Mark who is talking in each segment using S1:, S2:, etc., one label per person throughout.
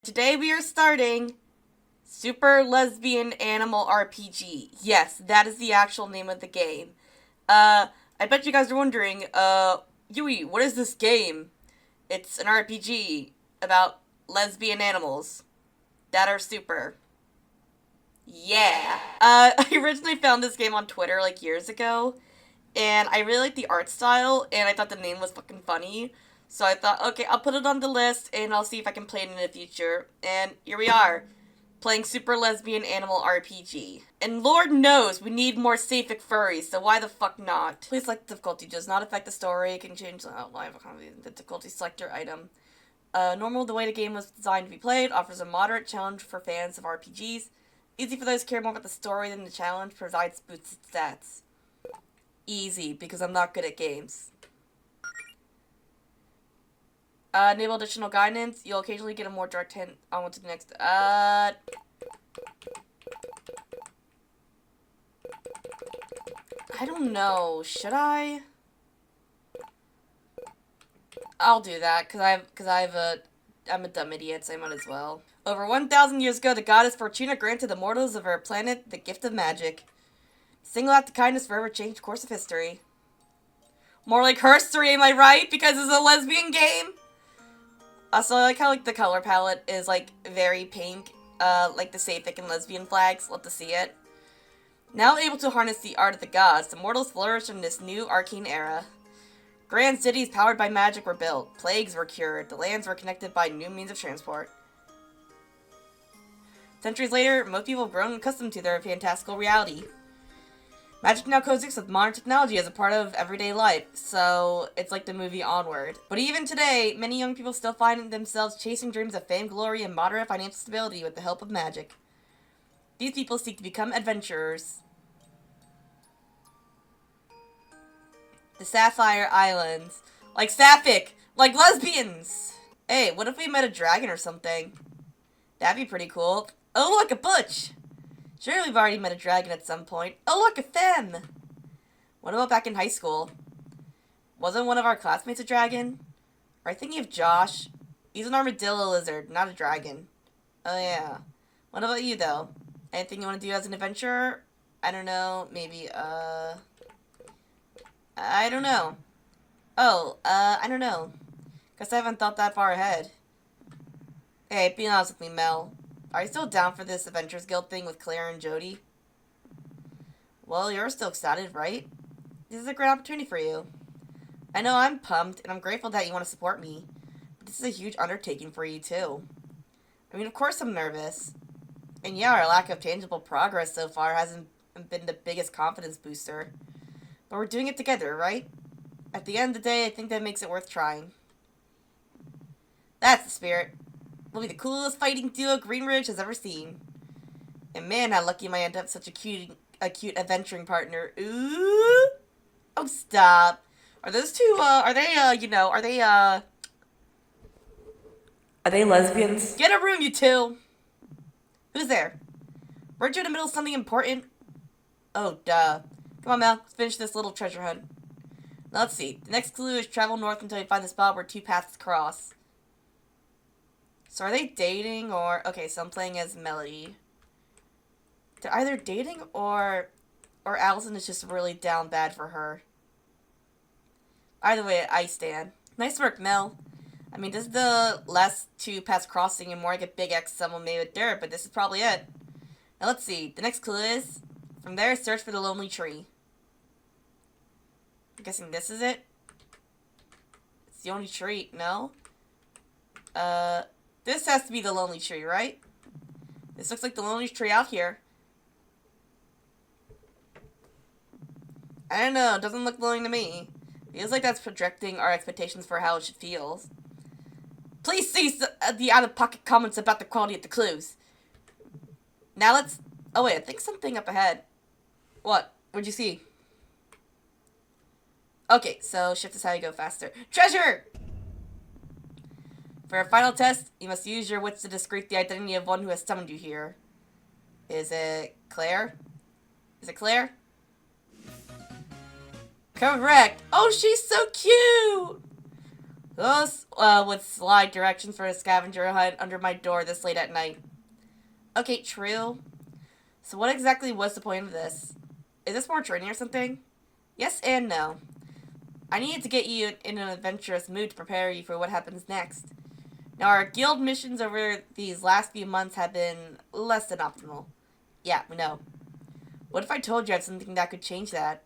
S1: Today we are starting Super Lesbian Animal RPG. Yes, that is the actual name of the game. I bet you guys are wondering, Yui, what is this game? It's an RPG about lesbian animals that are super. Yeah. I originally found this game on Twitter like years ago, and I really liked the art style, and I thought the name was fucking funny. So I thought, okay, I'll put it on the list, and I'll see if I can play it in the future. And here we are, playing Super Lesbian Animal RPG. And Lord knows we need more sapphic furries, so why the fuck not? Please select difficulty. Does not affect the story. It can change the outline of the difficulty selector item. Normal, the way the game was designed to be played, offers a moderate challenge for fans of RPGs. Easy for those who care more about the story than the challenge, provides boosted stats. Easy, because I'm not good at games. Enable additional guidance. You'll occasionally get a more direct hint on to the next. I don't know. Should I? I'll do that I'm a dumb idiot, so I might as well. Over 1,000 years ago, the goddess Fortuna granted the mortals of her planet the gift of magic. Single act of kindness forever changed the course of history. More like herstory, am I right? Because it's a lesbian game. Also, I like how the color palette is very pink, like the sapphic and lesbian flags. Love to see it. Now able to harness the art of the gods, the mortals flourish in this new arcane era. Grand cities powered by magic were built, plagues were cured, the lands were connected by new means of transport. Centuries later, most people have grown accustomed to their fantastical reality. Magic now coexists with modern technology as a part of everyday life, so it's like the movie Onward. But even today, many young people still find themselves chasing dreams of fame, glory, and moderate financial stability with the help of magic. These people seek to become adventurers. The Sapphire Islands. Like sapphic! Like lesbians! Hey, what if we met a dragon or something? That'd be pretty cool. Oh look, a butch! Sure, we've already met a dragon at some point. Oh look, a femme! What about back in high school? Wasn't one of our classmates a dragon? Are you thinking of Josh? He's an armadillo lizard, not a dragon. Oh yeah. What about you, though? Anything you want to do as an adventurer? I don't know, maybe, I don't know. Oh, I don't know. Guess I haven't thought that far ahead. Hey, be honest with me, Mel. Are you still down for this Adventures Guild thing with Claire and Jody? Well, you're still excited, right? This is a great opportunity for you. I know I'm pumped, and I'm grateful that you want to support me. But this is a huge undertaking for you, too. I mean, of course I'm nervous. And yeah, our lack of tangible progress so far hasn't been the biggest confidence booster. But we're doing it together, right? At the end of the day, I think that makes it worth trying. That's the spirit. We'll be the coolest fighting duo Greenridge has ever seen. And man, how lucky am I to have such a cute adventuring partner. Ooh! Oh, stop. Are those two, are they lesbians? Get a room, you two! Who's there? Weren't you in the middle of something important? Oh, duh. Come on, Mel. Let's finish this little treasure hunt. Now, let's see. The next clue is travel north until you find the spot where two paths cross. So are they dating or... Okay, so I'm playing as Melody. They're either dating or Allison is just really down bad for her. Either way, I stand. Nice work, Mel. I mean, this is the last two paths crossing and more like a big X someone made with dirt, but this is probably it. Now let's see. The next clue is... From there, search for the lonely tree. I'm guessing this is it? It's the only tree. No? This has to be the lonely tree, right? This looks like the lonely tree out here. I don't know. It doesn't look lonely to me. Feels like that's projecting our expectations for how it should feel. Please cease the out-of-pocket comments about the quality of the clues. Now let's... Oh wait, I think something up ahead. What? What'd you see? Okay, so shift is how you go faster. Treasure! For a final test, you must use your wits to discreet the identity of one who has summoned you here. Is it Claire? Is it Claire? Correct! Oh, she's so cute! Those would slide directions for a scavenger hunt under my door this late at night. Okay, true. So what exactly was the point of this? Is this more training or something? Yes and no. I needed to get you in an adventurous mood to prepare you for what happens next. Now, our guild missions over these last few months have been less than optimal. Yeah, we know. What if I told you I had something that could change that?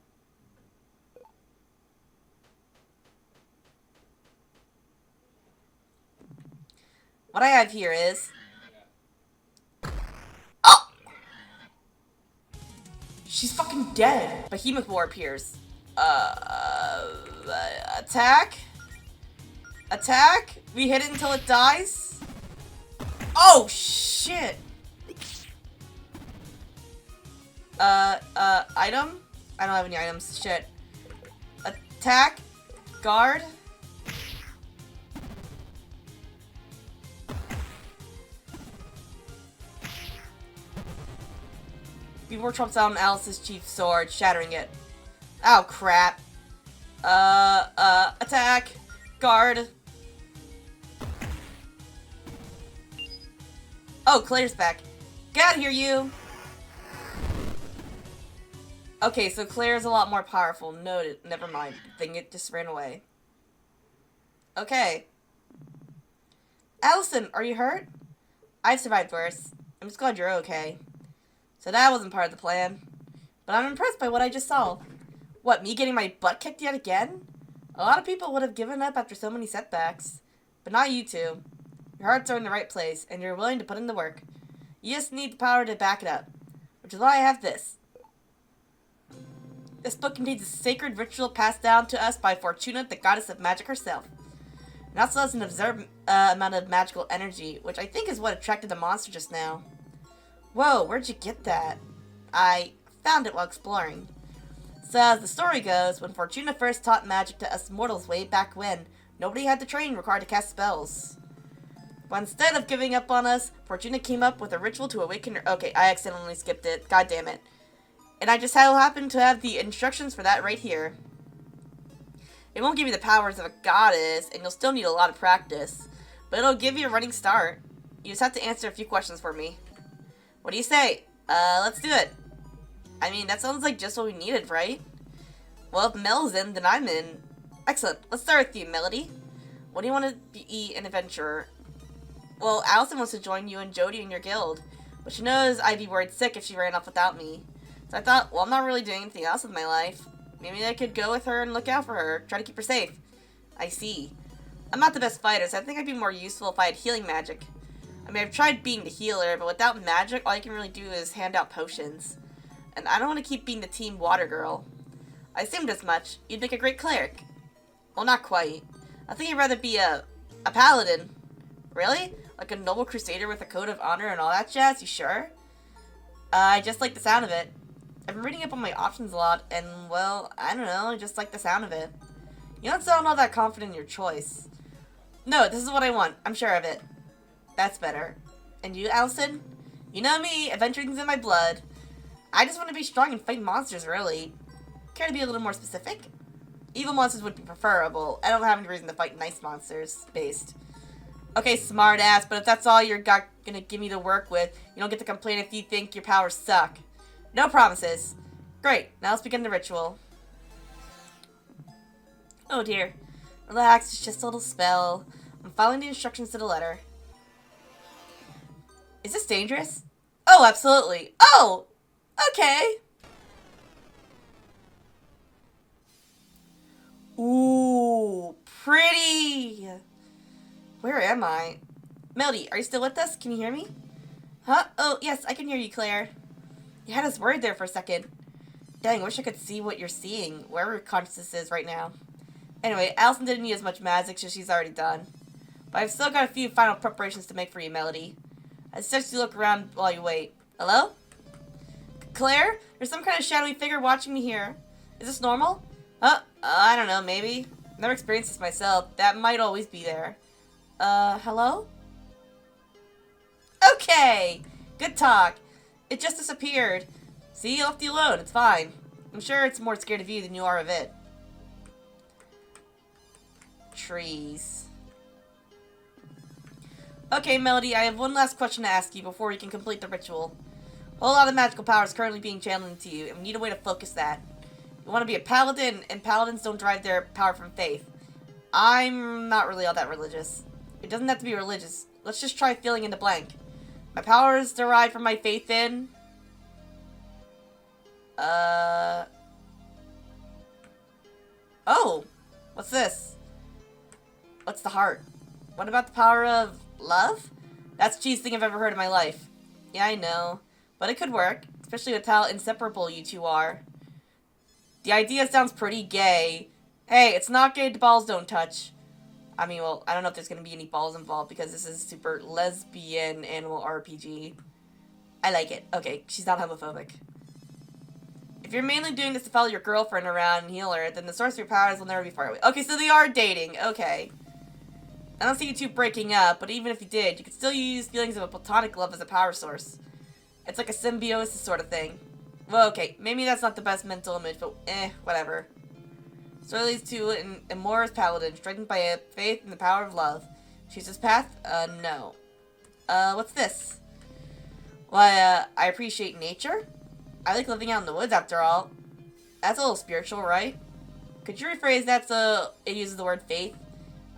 S1: What I have here is... Oh! She's fucking dead. Behemoth War appears. Attack? Attack? We hit it until it dies? Oh, shit! Item? I don't have any items. Shit. Attack? Guard? Before trumps out on Alice's chief sword, shattering it. Oh, crap. Attack. Guard. Oh, Claire's back. Get out of here, you! Okay, so Claire's a lot more powerful. Noted. Never mind. Thing it just ran away. Okay. Allison, are you hurt? I've survived worse. I'm just glad you're okay. So that wasn't part of the plan. But I'm impressed by what I just saw. What, me getting my butt kicked yet again? A lot of people would have given up after so many setbacks. But not you two. Your hearts are in the right place, and you're willing to put in the work. You just need the power to back it up. Which is why I have this. This book contains a sacred ritual passed down to us by Fortuna, the goddess of magic herself. It also has an observed amount of magical energy, which I think is what attracted the monster just now. Whoa, where'd you get that? I found it while exploring. So as the story goes, when Fortuna first taught magic to us mortals way back when, nobody had the training required to cast spells. But instead of giving up on us, Fortuna came up with a ritual to awaken her... Okay, I accidentally skipped it. God damn it. And I just happen to have the instructions for that right here. It won't give you the powers of a goddess, and you'll still need a lot of practice. But it'll give you a running start. You just have to answer a few questions for me. What do you say? Let's do it. I mean, that sounds like just what we needed, right? Well, if Mel's in, then I'm in. Excellent. Let's start with you, Melody. What do you want to be an adventurer? Well, Allison wants to join you and Jody in your guild. But she knows I'd be worried sick if she ran off without me. So I thought, well, I'm not really doing anything else with my life. Maybe I could go with her and look out for her. Try to keep her safe. I see. I'm not the best fighter, so I think I'd be more useful if I had healing magic. I mean, I've tried being the healer, but without magic, all you can really do is hand out potions. And I don't want to keep being the team water girl. I assumed as much. You'd make a great cleric. Well, not quite. I think you'd rather be a paladin. Really? Like a noble crusader with a code of honor and all that jazz? You sure? I just like the sound of it. I've been reading up on my options a lot, and, well, I don't know, I just like the sound of it. You don't sound all that confident in your choice. No, this is what I want. I'm sure of it. That's better. And you, Allison? You know me, adventuring's in my blood. I just want to be strong and fight monsters, really. Care to be a little more specific? Evil monsters would be preferable. I don't have any reason to fight nice monsters. Based. Okay, smart ass, but if that's all you're gonna give me to work with, you don't get to complain if you think your powers suck. No promises. Great, now let's begin the ritual. Oh dear. Relax, it's just a little spell. I'm following the instructions to the letter. Is this dangerous? Oh, absolutely. Oh! Okay. Ooh, pretty. Where am I? Melody, are you still with us? Can you hear me? Huh? Oh, yes, I can hear you, Claire. You had us worried there for a second. Dang, wish I could see what you're seeing, wherever consciousness is right now. Anyway, Allison didn't need as much magic, so she's already done. But I've still got a few final preparations to make for you, Melody. I suggest you look around while you wait. Hello? Claire? There's some kind of shadowy figure watching me here. Is this normal? I don't know, maybe. Never experienced this myself. That might always be there. Hello? Okay! Good talk. It just disappeared. See, I left you alone. It's fine. I'm sure it's more scared of you than you are of it. trees. Okay, Melody, I have one last question to ask you before you can complete the ritual. A whole lot of magical power is currently being channeled into you, and we need a way to focus that. You want to be a paladin, and paladins don't derive their power from faith. I'm not really all that religious. It doesn't have to be religious. Let's just try filling in the blank. My power is derived from my faith in... Oh! What's this? What's the heart? What about the power of love? That's the cheesiest thing I've ever heard in my life. Yeah, I know. But it could work. Especially with how inseparable you two are. The idea sounds pretty gay. Hey, it's not gay, the balls don't touch. I mean, well, I don't know if there's going to be any balls involved because this is super lesbian animal RPG. I like it. Okay, she's not homophobic. If you're mainly doing this to follow your girlfriend around and heal her, then the source of your powers will never be far away. Okay, so they are dating. Okay. I don't see you two breaking up, but even if you did, you could still use feelings of a platonic love as a power source. It's like a symbiosis sort of thing. Well, okay, maybe that's not the best mental image, but whatever. So leads to an amorous paladin, strengthened by a faith in the power of love. Choose this path? No. What's this? Why, I appreciate nature? I like living out in the woods, after all. That's a little spiritual, right? Could you rephrase that so it uses the word faith?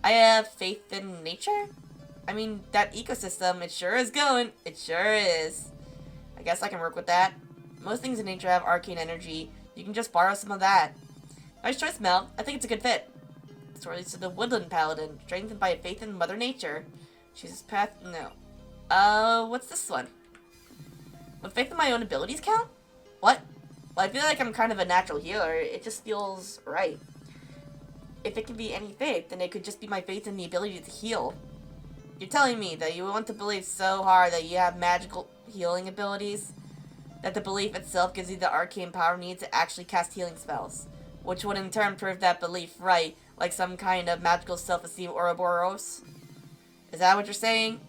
S1: I have faith in nature? I mean, that ecosystem, it sure is going. It sure is. I guess I can work with that. Most things in nature have arcane energy. You can just borrow some of that. Nice choice, Mel. I think it's a good fit. Story leads to the woodland paladin, strengthened by a faith in Mother Nature. Choose this path? No. What's this one? Would faith in my own abilities count? What? Well, I feel like I'm kind of a natural healer. It just feels right. If it can be any faith, then it could just be my faith in the ability to heal. You're telling me that you want to believe so hard that you have magical healing abilities? That the belief itself gives you the arcane power needed to actually cast healing spells? Which would in turn prove that belief right, like some kind of magical self-esteem Ouroboros? Is that what you're saying?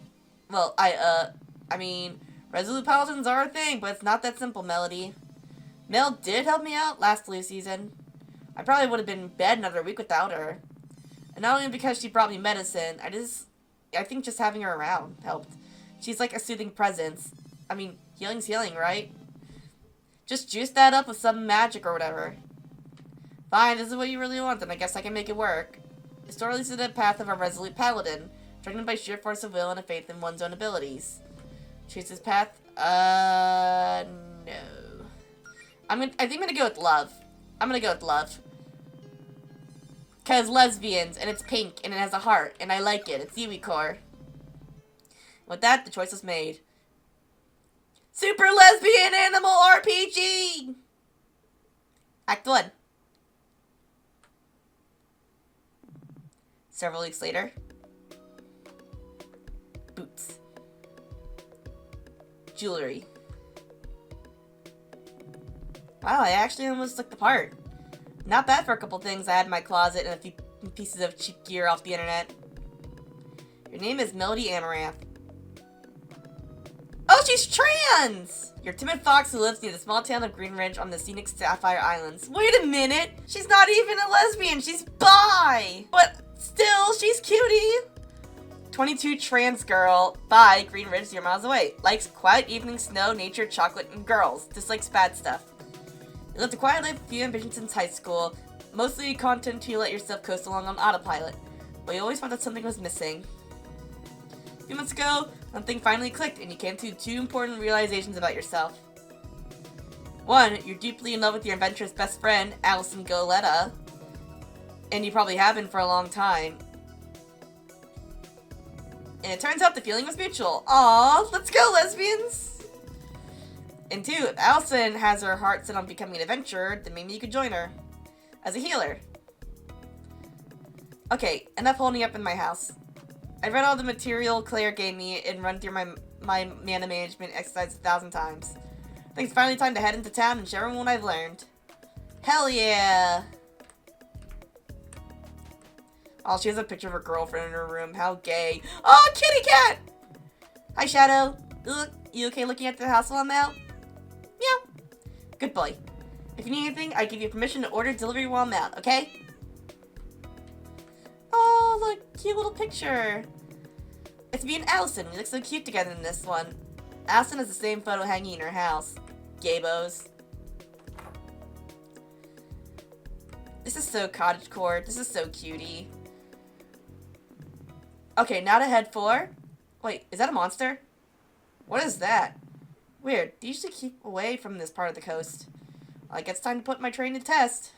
S1: Well, I mean, resolute paladins are a thing, but it's not that simple, Melody. Mel did help me out last flu season. I probably would have been in bed another week without her. And not only because she brought me medicine, I think just having her around helped. She's like a soothing presence. I mean, healing's healing, right? Just juice that up with some magic or whatever. Fine, this is what you really want, then I guess I can make it work. The story leads to the path of a resolute paladin, driven by sheer force of will and a faith in one's own abilities. Choose this path? No. I think I'm gonna go with love. I'm gonna go with love. Cause lesbians, and it's pink, and it has a heart, and I like it. It's Yuicore. With that, the choice was made. Super Lesbian Animal RPG! Act 1. Several weeks later. Boots. Jewelry. Wow, I actually almost looked the part. Not bad for a couple things I had in my closet and a few pieces of cheap gear off the internet. Your name is Melody Amaranth. Oh, she's trans! You're a timid fox who lives near the small town of Green Ridge on the scenic Sapphire Islands. Wait a minute! She's not even a lesbian, she's bi! But still, she's cutie! 22 trans girl, bi, Green Ridge 0 miles away. Likes quiet evening, snow, nature, chocolate, and girls. Dislikes bad stuff. You lived a quiet life, few ambitions since high school. Mostly content to let yourself coast along on autopilot. But you always felt that something was missing. A few months ago, something finally clicked and you came to 2 important realizations about yourself. 1, you're deeply in love with your adventurous best friend, Allison Goletta. And you probably have been for a long time. And it turns out the feeling was mutual. Aww, let's go, lesbians! And 2, if Allison has her heart set on becoming an adventurer, then maybe you could join her. As a healer. Okay, enough holding up in my house. I read all the material Claire gave me and run through my mana management exercise 1,000 times. I think it's finally time to head into town and share everyone what I've learned. Hell yeah! Oh, she has a picture of her girlfriend in her room. How gay. Oh, kitty cat! Hi, Shadow. You okay looking at the house while I'm out? Meow. Good boy. If you need anything, I give you permission to order delivery while I'm out, okay? Oh, Cute little picture. It's me and Allison. We look so cute together in this one. Allison has the same photo hanging in her house. Gaybos. This is so cottagecore. This is so cutie. Okay, now to head for... Wait, is that a monster? What is that? Weird. They usually keep away from this part of the coast. I guess it's time to put my train to test.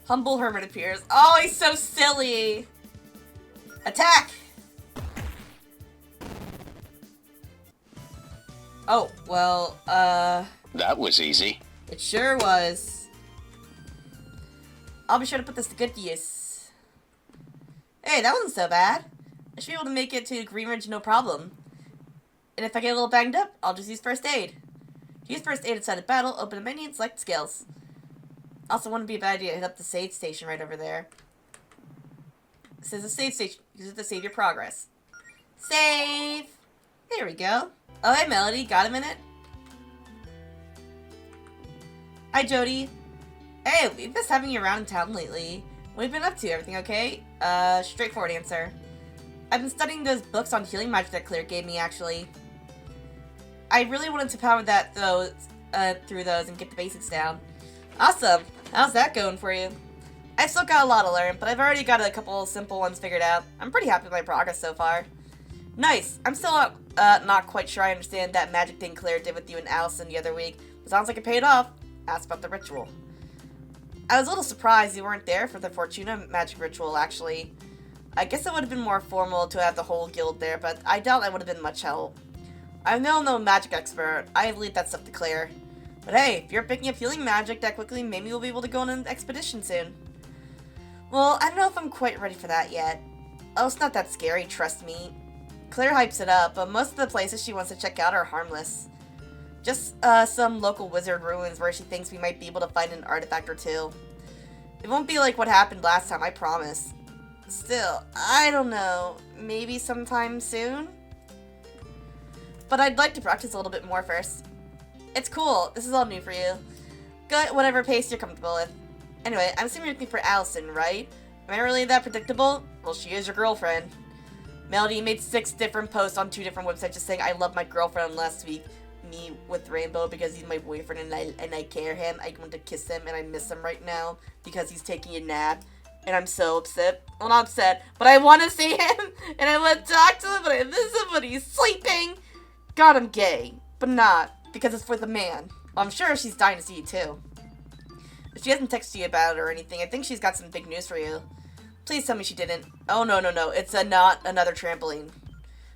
S1: Humble Hermit appears. Oh, he's so silly! Attack! Oh, well,
S2: That was easy.
S1: it sure was. I'll be sure to put this to good use. Hey, that wasn't so bad. I should be able to make it to Greenridge no problem. And if I get a little banged up, I'll just use first aid. Use first aid inside a battle, open a menu, and select skills. Also, wouldn't be a bad idea to hit up the save station right over there. It says a save station. Use it to save your progress. Save! There we go. Oh, hey, Melody. Got a minute? Hi, Jody. Hey, we've missed having you around in town lately. What have you been up to? Everything okay? Straightforward answer. I've been studying those books on healing magic that Claire gave me, actually. I really wanted to power through those and get the basics down. Awesome. How's that going for you? I've still got a lot to learn, but I've already got a couple simple ones figured out. I'm pretty happy with my progress so far. Nice. I'm still not quite sure I understand that magic thing Claire did with you and Allison the other week. It sounds like it paid off. Ask about the ritual. I was a little surprised you weren't there for the Fortuna magic ritual, actually. I guess it would have been more formal to have the whole guild there, but I doubt that would have been much help. I'm no magic expert. I leave that stuff to Claire. But hey, if you're picking up healing magic that quickly, maybe we'll be able to go on an expedition soon. Well, I don't know if I'm quite ready for that yet. Oh, it's not that scary, trust me. Claire hypes it up, but most of the places she wants to check out are harmless. Just some local wizard ruins where she thinks we might be able to find an artifact or two. It won't be like what happened last time, I promise. Still, I don't know. Maybe sometime soon? But I'd like to practice a little bit more first. It's cool. This is all new for you. Go at whatever pace you're comfortable with. Anyway, I'm assuming you're looking for Allison, right? Am I really that predictable? Well, she is your girlfriend. Melody made 6 different posts on 2 different websites just saying I love my girlfriend last week. Me with Rainbow because he's my boyfriend and I care him. I want to kiss him and I miss him right now because he's taking a nap. And I'm so upset. Well, not upset, but I want to see him and I want to talk to him, but I miss him, but he's sleeping. God, I'm gay, but not because it's for the man. Well, I'm sure she's dying to see you too. If she hasn't texted you about it or anything, I think she's got some big news for you. Please tell me she didn't. Oh, no. It's not another trampoline.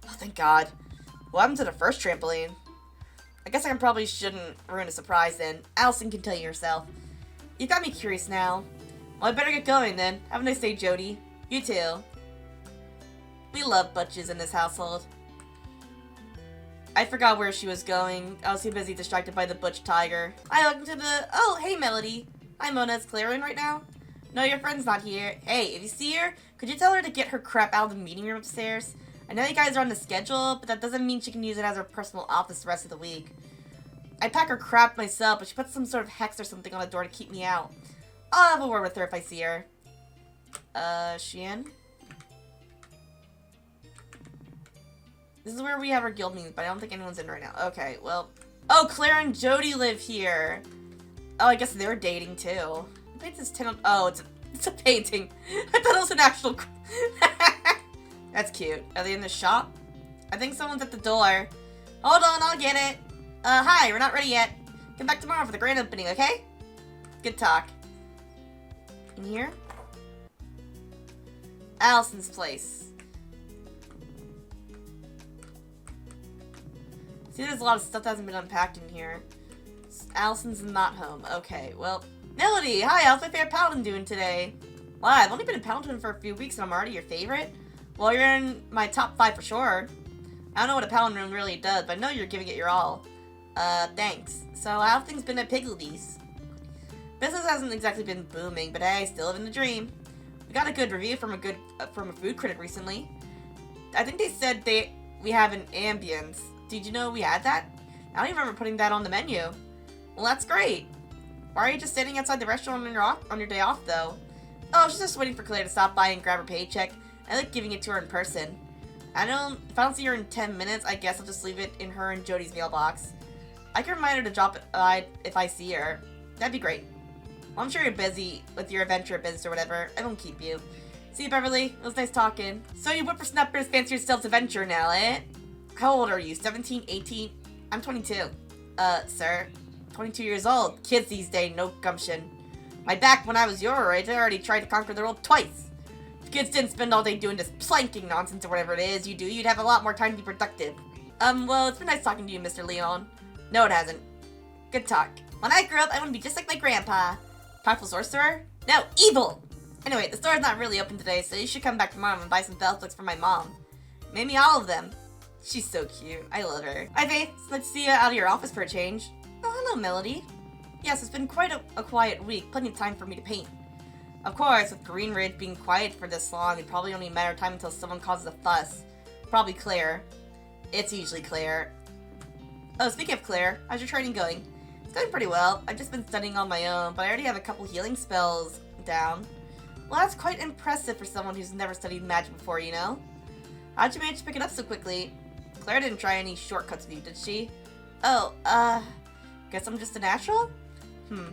S1: Oh, thank God. What happened to the first trampoline? I guess I probably shouldn't ruin a surprise then. Allison can tell you herself. You got me curious now. Well, I better get going then. Have a nice day, Jody. You too. We love butches in this household. I forgot where she was going. I was too busy distracted by the butch tiger. I looked into the... Oh, hey, Melody. Hi, Mona. Is Claire in right now? No, your friend's not here. Hey, if you see her, could you tell her to get her crap out of the meeting room upstairs? I know you guys are on the schedule, but that doesn't mean she can use it as her personal office the rest of the week. I pack her crap myself, but she put some sort of hex or something on the door to keep me out. I'll have a word with her if I see her. She in? This is where we have our guild meetings, but I don't think anyone's in right now. Okay, well... Oh, Claire and Jody live here! Oh, I guess they're dating, too. Who paints this tin on... Oh, it's a painting. I thought it was an actual... That's cute. Are they in the shop? I think someone's at the door. Hold on, I'll get it. Hi, we're not ready yet. Come back tomorrow for the grand opening, okay? Good talk. In here? Allison's place. See, there's a lot of stuff that hasn't been unpacked in here. Allison's not home. Okay, well... Melody! Hi, how's my favorite paladin doing today? Wow, I've only been a paladin for a few weeks and I'm already your favorite? Well, you're in my top 5 for sure. I don't know what a paladin really does, but I know you're giving it your all. Thanks. So, how have things been at Piggledee's? Business hasn't exactly been booming, but hey, still living the dream. We got a good review from a food critic recently. I think they said we have an ambience. Did you know we had that? I don't even remember putting that on the menu. Well, that's great. Why are you just sitting outside the restaurant on your day off, though? Oh, she's just waiting for Claire to stop by and grab her paycheck. I like giving it to her in person. If I don't see her in 10 minutes, I guess I'll just leave it in her and Jody's mailbox. I can remind her to drop it if I see her. That'd be great. Well, I'm sure you're busy with your adventure business or whatever. I won't keep you. See you, Beverly. It was nice talking. So you whippersnappers fancy yourselves adventure now, eh? How old are you? 17? 18? I'm 22. Sir. 22 years old. Kids these days, no gumption. My back when I was your age, I already tried to conquer the world twice. If kids didn't spend all day doing this planking nonsense or whatever it is you do, you'd have a lot more time to be productive. Well, it's been nice talking to you, Mr. Leon. No, it hasn't. Good talk. When I grow up, I want to be just like my grandpa. Powerful sorcerer? No, evil! Anyway, the store's not really open today, so you should come back tomorrow and buy some spell books for my mom. Maybe all of them. She's so cute. I love her. Hi, Faith. It's nice to see you out of your office for a change. Oh, hello, Melody. Yes, it's been quite a quiet week. Plenty of time for me to paint. Of course, with Green Ridge being quiet for this long, it'd probably only matter of time until someone causes a fuss. Probably Claire. It's usually Claire. Oh, speaking of Claire, how's your training going? It's going pretty well. I've just been studying on my own, but I already have a couple healing spells down. Well, that's quite impressive for someone who's never studied magic before, you know? How'd you manage to pick it up so quickly? Claire didn't try any shortcuts with you, did she? Oh, guess I'm just a natural? Well,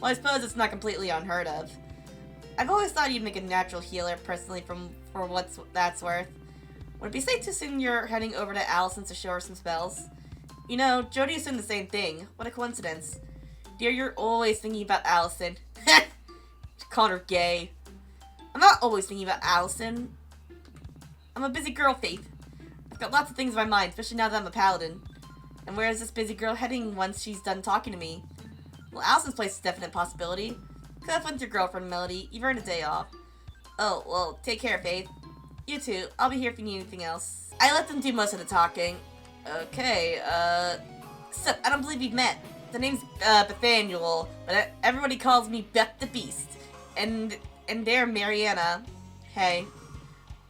S1: I suppose it's not completely unheard of. I've always thought you'd make a natural healer, personally, for what that's worth. Would it be safe to assume you're heading over to Allison's to show her some spells? You know, Jody assumed the same thing. What a coincidence. Dear, you're always thinking about Allison. Called her gay. I'm not always thinking about Allison. I'm a busy girl, Faith. I've got lots of things in my mind, especially now that I'm a paladin. And where is this busy girl heading once she's done talking to me? Well, Allison's place is a definite possibility. Could have fun with your girlfriend, Melody. You've earned a day off. Oh, well, take care, Faith. You too. I'll be here if you need anything else. I let them do most of the talking. Okay, so I don't believe we've met. The name's, Bethaniel, but everybody calls me Beth the Beast. And they're Mariana. Hey.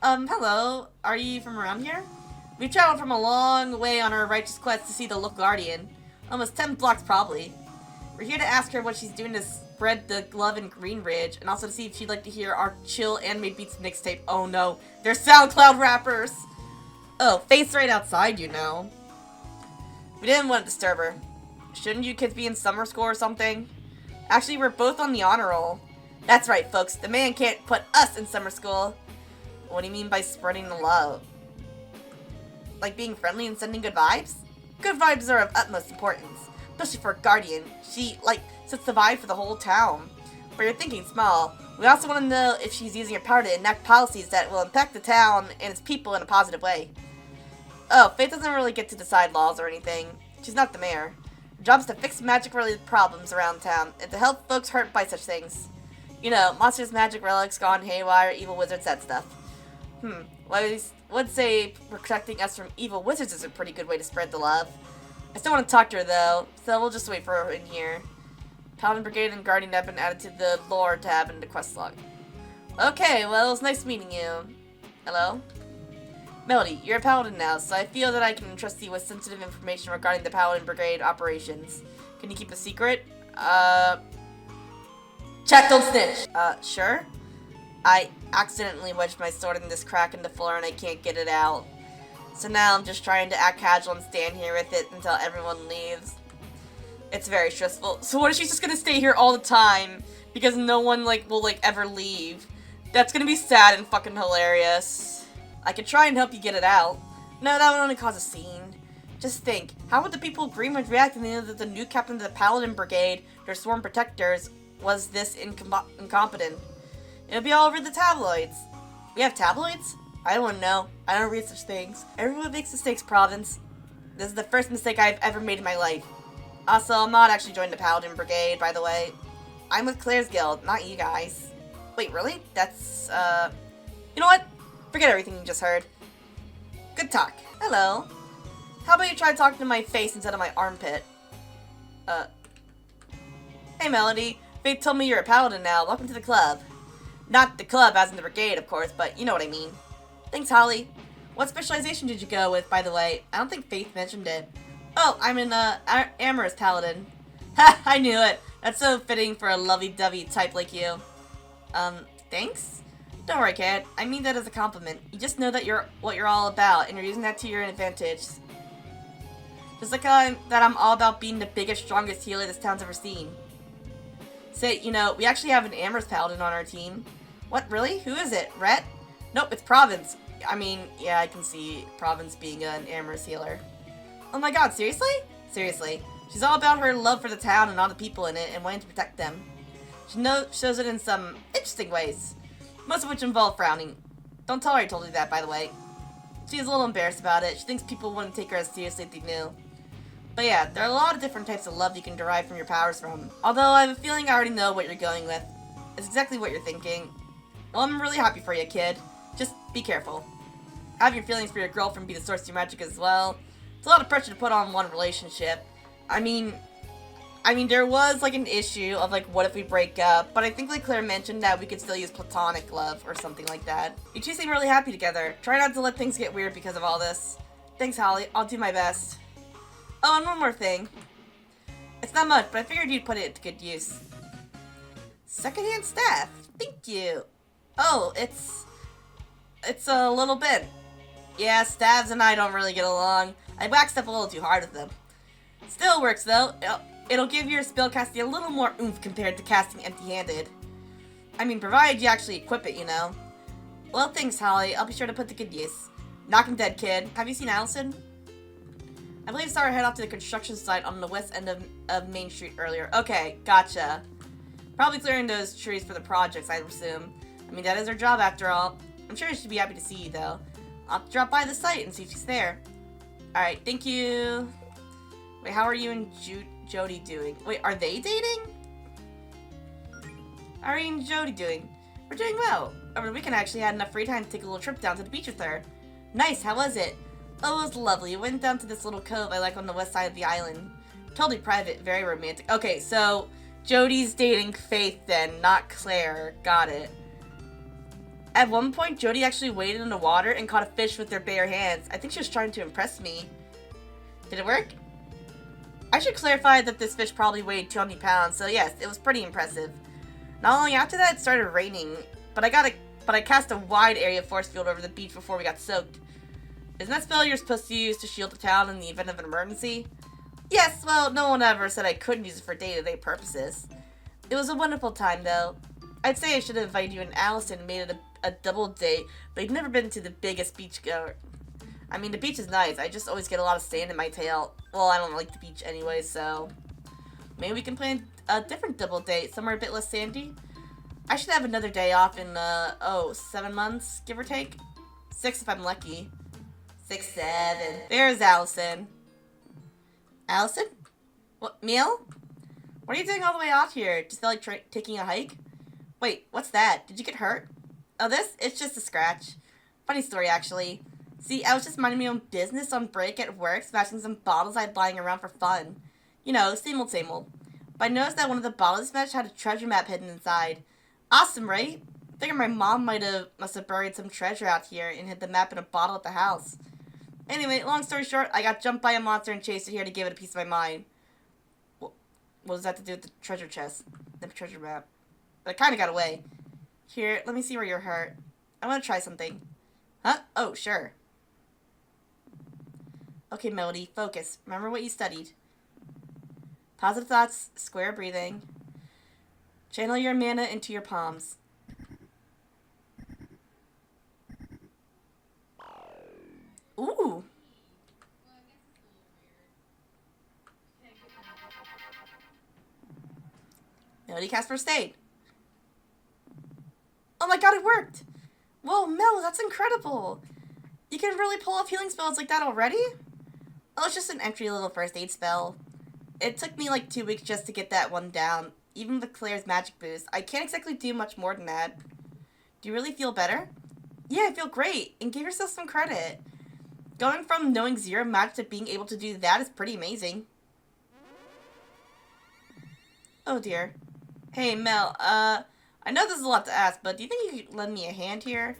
S1: Hello. Are you from around here? We've traveled from a long way on our righteous quest to see the local guardian. Almost 10 blocks, probably. We're here to ask her what she's doing to spread the love in Green Ridge, and also to see if she'd like to hear our chill anime beats mixtape. Oh no, they're SoundCloud rappers! Oh, Faith's right outside, you know. We didn't want to disturb her. Shouldn't you kids be in summer school or something? Actually, we're both on the honor roll. That's right, folks. The man can't put us in summer school. What do you mean by spreading the love? Like being friendly and sending good vibes? Good vibes are of utmost importance, especially for a guardian. She, sets the vibe for the whole town. But you're thinking small. We also want to know if she's using her power to enact policies that will impact the town and its people in a positive way. Oh, Faith doesn't really get to decide laws or anything. She's not the mayor. Her job is to fix magic-related problems around town and to help folks hurt by such things. You know, monsters, magic relics, gone haywire, evil wizards, that stuff. Well, I would say protecting us from evil wizards is a pretty good way to spread the love. I still want to talk to her, though, so we'll just wait for her in here. Paladin Brigade and Guardian have been added to the lore tab in the quest log. Okay, well, it was nice meeting you. Hello? Melody, you're a paladin now, so I feel that I can entrust you with sensitive information regarding the Paladin Brigade operations. Can you keep a secret? Chat, don't snitch! Sure? I accidentally wedged my sword in this crack in the floor and I can't get it out. So now I'm just trying to act casual and stand here with it until everyone leaves. It's very stressful. So what if she's just gonna stay here all the time? Because no one, will, ever leave. That's gonna be sad and fucking hilarious. I could try and help you get it out. No, that would only cause a scene. Just think, how would the people of Greenwood react if they knew that the new captain of the Paladin Brigade, their sworn protectors, was this incompetent? It would be all over the tabloids. We have tabloids? I don't know. I don't read such things. Everyone makes mistakes, Province. This is the first mistake I've ever made in my life. Also, I'm not actually joining the Paladin Brigade, by the way. I'm with Claire's Guild, not you guys. Wait, really? That's, You know what? Forget everything you just heard. Good talk. Hello. How about you try talking to my face instead of my armpit? Hey, Melody. Faith told me you're a paladin now. Welcome to the club. Not the club as in the brigade, of course, but you know what I mean. Thanks, Holly. What specialization did you go with, by the way? I don't think Faith mentioned it. Oh, I'm an, amorous paladin. Ha! I knew it. That's so fitting for a lovey-dovey type like you. Thanks? Don't worry, kid. I mean that as a compliment. You just know that you're what you're all about, and you're using that to your advantage. Just like that I'm all about being the biggest, strongest healer this town's ever seen. Say, you know, we actually have an Amherst Paladin on our team. What, really? Who is it? Rhett? Nope, it's Province. I mean, yeah, I can see Province being an Amherst healer. Oh my god, seriously? Seriously. She's all about her love for the town and all the people in it and wanting to protect them. She shows it in some interesting ways, most of which involve frowning. Don't tell her I told you that, by the way. She's a little embarrassed about it. She thinks people wouldn't take her as seriously if they knew. But yeah, there are a lot of different types of love you can derive from your powers from. Although I have a feeling I already know what you're going with. It's exactly what you're thinking. Well, I'm really happy for you, kid. Just be careful. Have your feelings for your girlfriend be the source of your magic as well. It's a lot of pressure to put on one relationship. I mean, there was, like, an issue of, like, what if we break up, but I think, like, Claire mentioned that we could still use platonic love or something like that. You two seem really happy together. Try not to let things get weird because of all this. Thanks, Holly. I'll do my best. Oh, and one more thing. It's not much, but I figured you'd put it to good use. Secondhand staff. Thank you. Oh, it's a little bit. Yeah, staves and I don't really get along. I waxed up a little too hard with them. Still works, though. It'll give your spell casting a little more oomph compared to casting empty-handed. I mean, provided you actually equip it, you know. Well, thanks, Holly. I'll be sure to put to good use. Knock 'em dead, kid. Have you seen Allison? I believe I saw her head off to the construction site on the west end of Main Street earlier. Okay, gotcha. Probably clearing those trees for the projects, I assume. I mean, that is her job after all. I'm sure she'd be happy to see you, though. I'll have to drop by the site and see if she's there. Alright, thank you. Wait, how are you and Jody doing? Wait, are they dating? How are you and Jody doing? We're doing well. Over the weekend, I actually had enough free time to take a little trip down to the beach with her. Nice, how was it? Oh, it was lovely. We went down to this little cove I like on the west side of the island. Totally private, very romantic. Okay, so Jody's dating Faith then, not Claire. Got it. At one point, Jody actually waded in the water and caught a fish with her bare hands. I think she was trying to impress me. Did it work? I should clarify that this fish probably weighed 20 pounds, so yes, it was pretty impressive. Not long after that, it started raining, but I cast a wide area force field over the beach before we got soaked. Isn't that spell you're supposed to use to shield the town in the event of an emergency? Yes, well, no one ever said I couldn't use it for day-to-day purposes. It was a wonderful time, though. I'd say I should have invited you and Allison and made it a double date, but you've never been to the biggest beach goer. I mean, the beach is nice. I just always get a lot of sand in my tail. Well, I don't like the beach anyway, so maybe we can plan a different double date, somewhere a bit less sandy. I should have another day off in, 7 months, give or take. 6 if I'm lucky. 6, 7. There's Allison. Allison? What, meal? What are you doing all the way out here? Just feel like taking a hike? Wait, what's that? Did you get hurt? Oh, this? It's just a scratch. Funny story, actually. See, I was just minding my own business on break at work, smashing some bottles I had lying around for fun. You know, same old, same old. But I noticed that one of the bottles smashed had a treasure map hidden inside. Awesome, right? Figured my mom must have buried some treasure out here and hid the map in a bottle at the house. Anyway, long story short, I got jumped by a monster and chased it here to give it a piece of my mind. What does that have to do with the treasure chest? The treasure map? But I kind of got away. Here, let me see where you're hurt. I want to try something. Huh? Oh, sure. Okay, Melody, focus. Remember what you studied. Positive thoughts, square breathing. Channel your mana into your palms. Ooh. Melody cast first aid. Oh my god, it worked! Whoa, Mel, that's incredible! You can really pull off healing spells like that already? Oh, it's just an entry-level first aid spell. It took me like 2 weeks just to get that one down. Even with Claire's magic boost, I can't exactly do much more than that. Do you really feel better? Yeah, I feel great, and give yourself some credit. Going from knowing zero magic to being able to do that is pretty amazing. Oh dear. Hey, Mel, I know this is a lot to ask, but do you think you could lend me a hand here?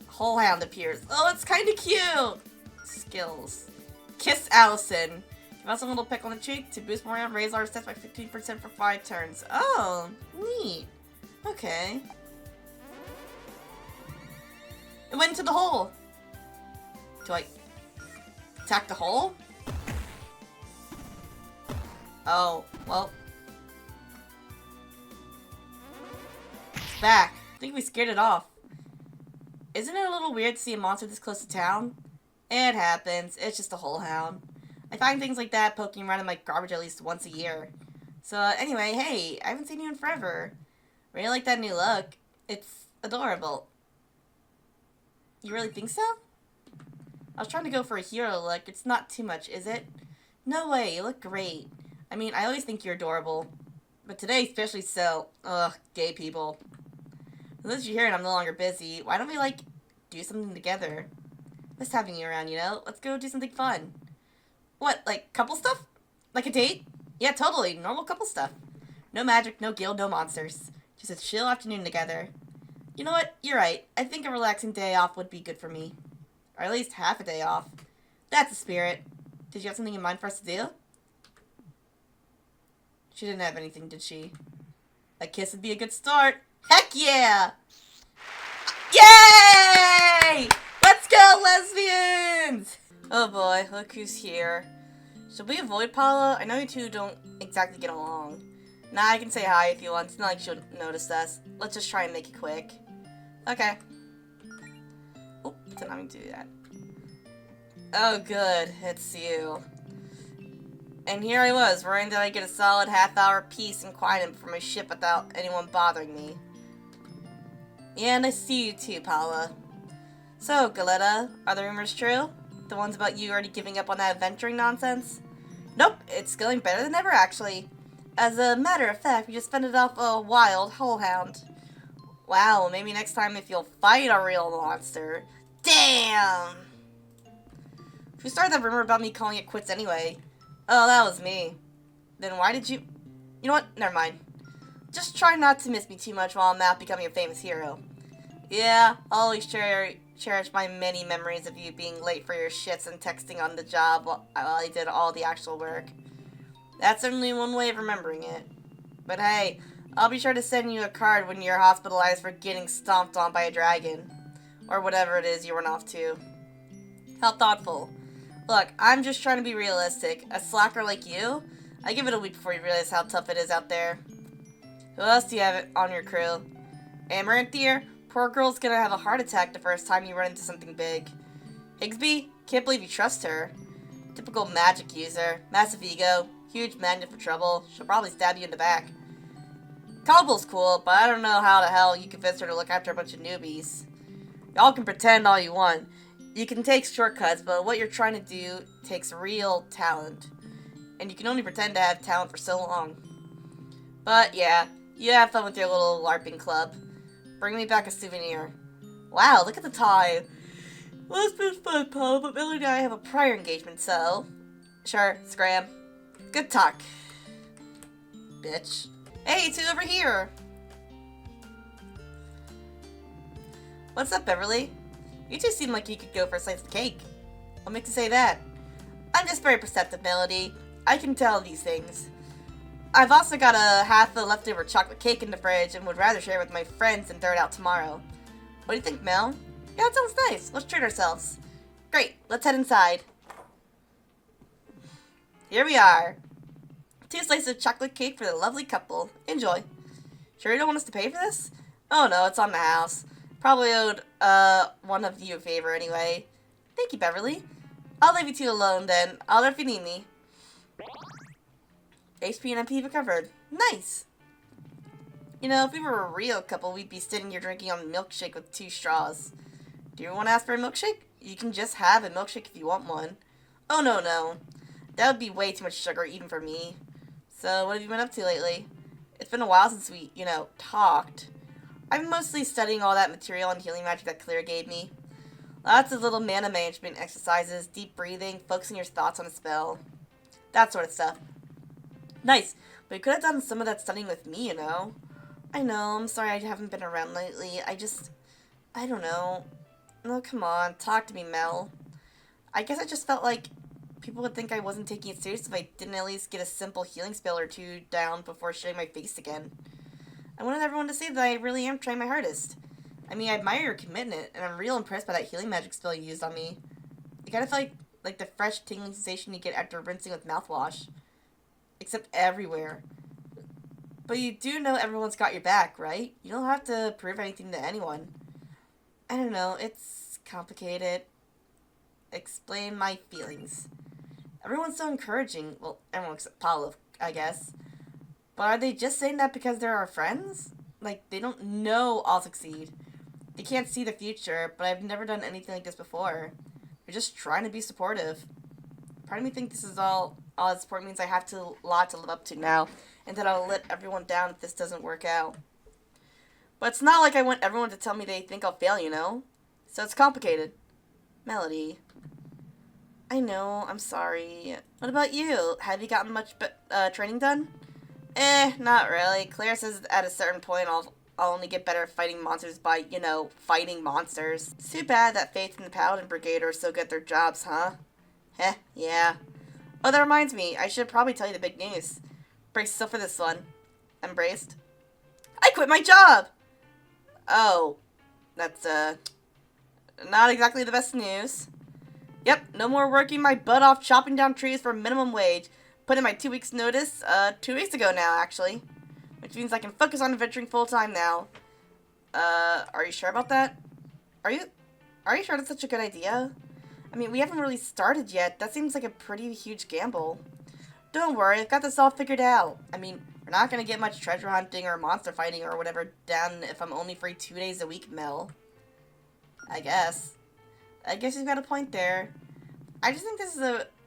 S1: Whole hand appears. Oh, it's kind of cute! Skills. Kiss Allison. Give us a little peck on the cheek to boost morale and raise our stats by 15% for 5 turns. Oh, neat. Okay. It went into the hole. Do I attack the hole? Oh, well. It's back. I think we scared it off. Isn't it a little weird to see a monster this close to town? It happens. It's just a hole hound. I find things like that poking around in my garbage at least once a year. So, anyway, hey, I haven't seen you in forever. Really like that new look. It's adorable. You really think so? I was trying to go for a hero look. It's not too much, is it? No way, you look great. I mean, I always think you're adorable. But today especially so. Ugh, gay people. Unless you're here and I'm no longer busy, why don't we, like, do something together? Miss having you around, you know? Let's go do something fun. What, like, couple stuff? Like a date? Yeah, totally. Normal couple stuff. No magic, no guild, no monsters. Just a chill afternoon together. You know what? You're right. I think a relaxing day off would be good for me. Or at least half a day off. That's the spirit. Did you have something in mind for us to do? She didn't have anything, did she? A kiss would be a good start. Heck yeah! Yay! Let's go, lesbians! Oh boy, look who's here. Should we avoid Paula? I know you two don't exactly get along. Nah, I can say hi if you want. It's not like she'll notice us. Let's just try and make it quick. Okay. Oh, did not mean to do that. Oh, good. It's you. And here I was, worrying that I'd get a solid half-hour peace and quiet from my ship without anyone bothering me. Yeah, nice to see you too, Paula. So, Galetta, are the rumors true? The ones about you already giving up on that adventuring nonsense? Nope, it's going better than ever, actually. As a matter of fact, we just fended off a wild holehound. Wow, maybe next time if you'll fight a real monster. Damn! Who started that rumor about me calling it quits anyway? Oh, that was me. Then why did you... You know what? Never mind. Just try not to miss me too much while I'm out becoming a famous hero. Yeah, I'll always cherish my many memories of you being late for your shits and texting on the job while I did all the actual work. That's certainly one way of remembering it. But hey, I'll be sure to send you a card when you're hospitalized for getting stomped on by a dragon. Or whatever it is you run off to. How thoughtful. Look, I'm just trying to be realistic. A slacker like you, I give it a week before you realize how tough it is out there. Who else do you have on your crew? Amaranth here? Poor girl's gonna have a heart attack the first time you run into something big. Higsby? Can't believe you trust her. Typical magic user. Massive ego. Huge magnet for trouble. She'll probably stab you in the back. Cobble's cool, but I don't know how the hell you convince her to look after a bunch of newbies. Y'all can pretend all you want. You can take shortcuts, but what you're trying to do takes real talent. And you can only pretend to have talent for so long. But yeah, you have fun with your little LARPing club. Bring me back a souvenir. Wow, look at the time. Well, it's been fun, Paul, but Miller and I have a prior engagement, so... Sure, scram. Good talk. Bitch. Hey, two over here! What's up, Beverly? You two seem like you could go for a slice of cake. What makes you say that? I'm just very perceptive, Melody. I can tell these things. I've also got a half a leftover chocolate cake in the fridge and would rather share it with my friends than throw it out tomorrow. What do you think, Mel? Yeah, that sounds nice. Let's treat ourselves. Great, let's head inside. Here we are. 2 slices of chocolate cake for the lovely couple. Enjoy. Sure you don't want us to pay for this? Oh no, it's on the house. Probably owed, one of you a favor anyway. Thank you, Beverly. I'll leave you two alone then. I'll know if you need me. HP and MP recovered. Nice! You know, if we were a real couple, we'd be sitting here drinking a milkshake with 2 straws. Do you want to ask for a milkshake? You can just have a milkshake if you want one. Oh, no. That would be way too much sugar even for me. So, what have you been up to lately? It's been a while since we, talked. I've been mostly studying all that material and healing magic that Clear gave me. Lots of little mana management exercises, deep breathing, focusing your thoughts on a spell. That sort of stuff. Nice, but you could have done some of that studying with me, you know? I know, I'm sorry I haven't been around lately. I don't know. No, come on, talk to me, Mel. I guess I just felt like people would think I wasn't taking it serious if I didn't at least get a simple healing spell or 2 down before showing my face again. I wanted everyone to see that I really am trying my hardest. I mean, I admire your commitment, and I'm real impressed by that healing magic spell you used on me. It kind of felt like the fresh tingling sensation you get after rinsing with mouthwash. Except everywhere. But you do know everyone's got your back, right? You don't have to prove anything to anyone. I don't know, it's complicated. Explain my feelings. Everyone's so encouraging. Well, everyone except Paolo, I guess. But are they just saying that because they're our friends? Like, they don't know I'll succeed. They can't see the future, but I've never done anything like this before. They're just trying to be supportive. Part of me thinks this is all that support means I have a lot to live up to now, and that I'll let everyone down if this doesn't work out. But it's not like I want everyone to tell me they think I'll fail, you know? So it's complicated. Melody. I know, I'm sorry. What about you? Have you gotten much training done? Not really. Claire says at a certain point I'll only get better at fighting monsters by, fighting monsters. It's too bad that Faith and the Paladin Brigade are so good at their jobs, huh? Yeah. Oh, that reminds me. I should probably tell you the big news. Brace yourself for this one. I'm braced. I quit my job! Oh. That's, not exactly the best news. Yep, no more working my butt off chopping down trees for minimum wage. Put in my 2 weeks notice, 2 weeks ago now, actually. Which means I can focus on adventuring full-time now. Are you sure about that? Are you sure that's such a good idea? I mean, we haven't really started yet. That seems like a pretty huge gamble. Don't worry, I've got this all figured out. I mean, we're not gonna get much treasure hunting or monster fighting or whatever done if I'm only free 2 days a week, Mel. I guess you've got a point there. I just think this is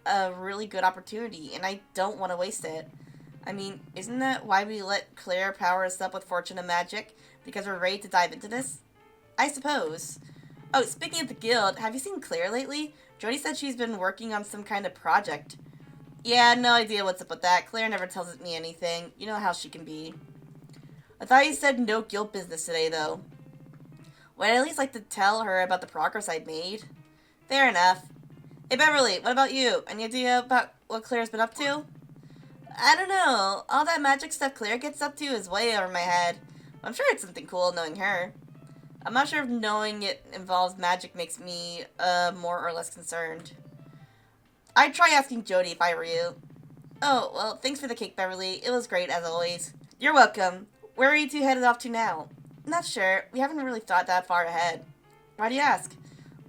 S1: a really good opportunity, and I don't want to waste it. I mean, isn't that why we let Claire power us up with fortune and magic? Because we're ready to dive into this? I suppose. Oh, speaking of the guild, have you seen Claire lately? Jody said she's been working on some kind of project. Yeah, no idea what's up with that. Claire never tells me anything. You know how she can be. I thought you said no guild business today, though. Would I at least like to tell her about the progress I've made? Fair enough. Hey, Beverly, what about you? Any idea about what Claire's been up to? I don't know. All that magic stuff Claire gets up to is way over my head. I'm sure it's something cool knowing her. I'm not sure if knowing it involves magic makes me, more or less concerned. I'd try asking Jody if I were you. Oh, well, thanks for the cake, Beverly. It was great, as always. You're welcome. Where are you two headed off to now? Not sure. We haven't really thought that far ahead. Why do you ask?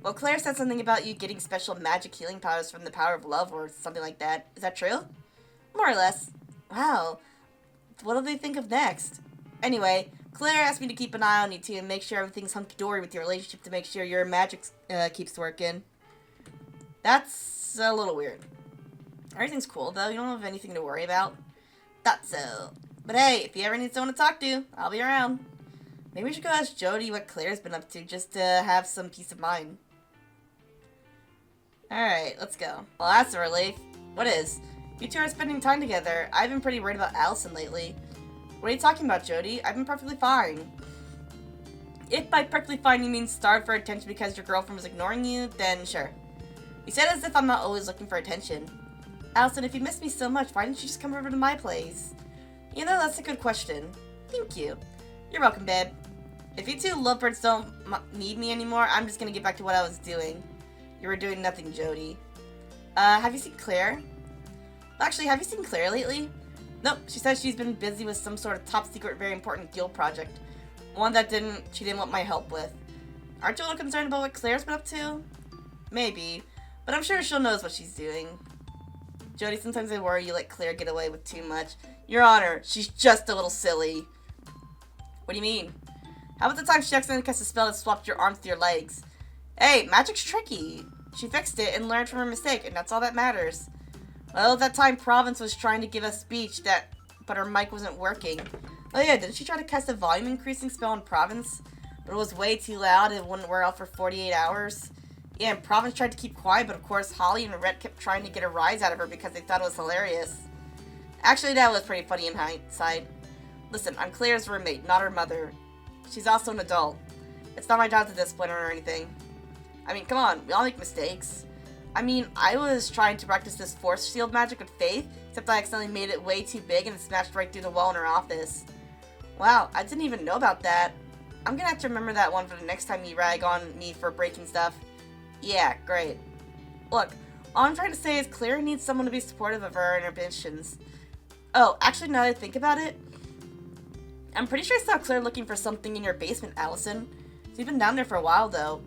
S1: Well, Claire said something about you getting special magic healing powers from the power of love or something like that. Is that true? More or less. Wow. What'll they think of next? Anyway, Claire asked me to keep an eye on you two and make sure everything's hunky-dory with your relationship to make sure your magic keeps working. That's a little weird. Everything's cool, though. You don't have anything to worry about. Thought so. But hey, if you ever need someone to talk to, I'll be around. Maybe we should go ask Jody what Claire's been up to just to have some peace of mind. Alright, let's go. Well, that's a relief. What is? You two are spending time together. I've been pretty worried about Allison lately. What are you talking about, Jody? I've been perfectly fine. If by perfectly fine you mean starved for attention because your girlfriend was ignoring you, then sure. You said as if I'm not always looking for attention. Allison, if you miss me so much, why didn't you just come over to my place? You know, that's a good question. Thank you. You're welcome, babe. If you two lovebirds don't need me anymore, I'm just gonna get back to what I was doing. You were doing nothing, Jody. Have you seen Claire? Actually, have you seen Claire lately? Nope, she says she's been busy with some sort of top secret, very important guild project. One that she didn't want my help with. Aren't you a little concerned about what Claire's been up to? Maybe, but I'm sure she'll knows what she's doing. Jody, sometimes I worry you let Claire get away with too much. Your Honor, she's just a little silly. What do you mean? How about the time she accidentally cast a spell that swapped your arms with your legs? Hey, magic's tricky. She fixed it and learned from her mistake, and that's all that matters. Well, that time Province was trying to give a speech but her mic wasn't working. Oh yeah, didn't she try to cast a volume increasing spell on Province? But it was way too loud and it wouldn't wear out for 48 hours. Yeah, and Province tried to keep quiet, but of course Holly and Rhett kept trying to get a rise out of her because they thought it was hilarious. Actually, that was pretty funny in hindsight. Listen, I'm Claire's roommate, not her mother. She's also an adult. It's not my job to discipline her or anything. I mean, come on, we all make mistakes. I mean, I was trying to practice this force shield magic with Faith, except I accidentally made it way too big and it smashed right through the wall in her office. Wow, I didn't even know about that. I'm gonna have to remember that one for the next time you rag on me for breaking stuff. Yeah, great. Look, all I'm trying to say is Claire needs someone to be supportive of her ambitions. Oh, actually, now that I think about it, I'm pretty sure I saw Claire looking for something in your basement, Allison. She's been down there for a while, though.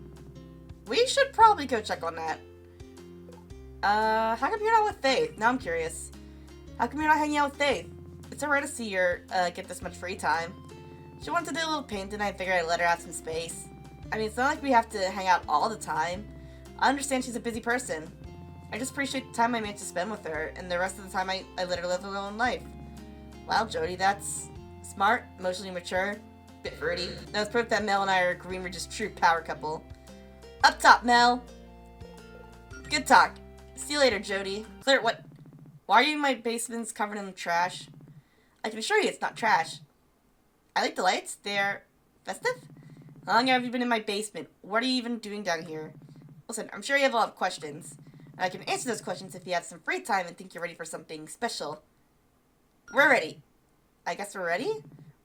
S1: We should probably go check on that. How come you're not with Faith? Now I'm curious. How come you're not hanging out with Faith? It's alright to see her, get this much free time. She wanted to do a little painting, and I figured I'd let her have some space. I mean, it's not like we have to hang out all the time. I understand she's a busy person. I just appreciate the time I managed to spend with her, and the rest of the time I let her live her own life. Wow, Jody, that's smart, emotionally mature, bit fruity. That was proof that Mel and I are a Green Ridge's true power couple. Up top, Mel! Good talk. See you later, Jody. Claire, what? Why are you in my basement's covered in trash? I can assure you it's not trash. I like the lights. They're festive. How long have you been in my basement? What are you even doing down here? Listen, I'm sure you have a lot of questions. And I can answer those questions if you have some free time and think you're ready for something special. We're ready. I guess we're ready?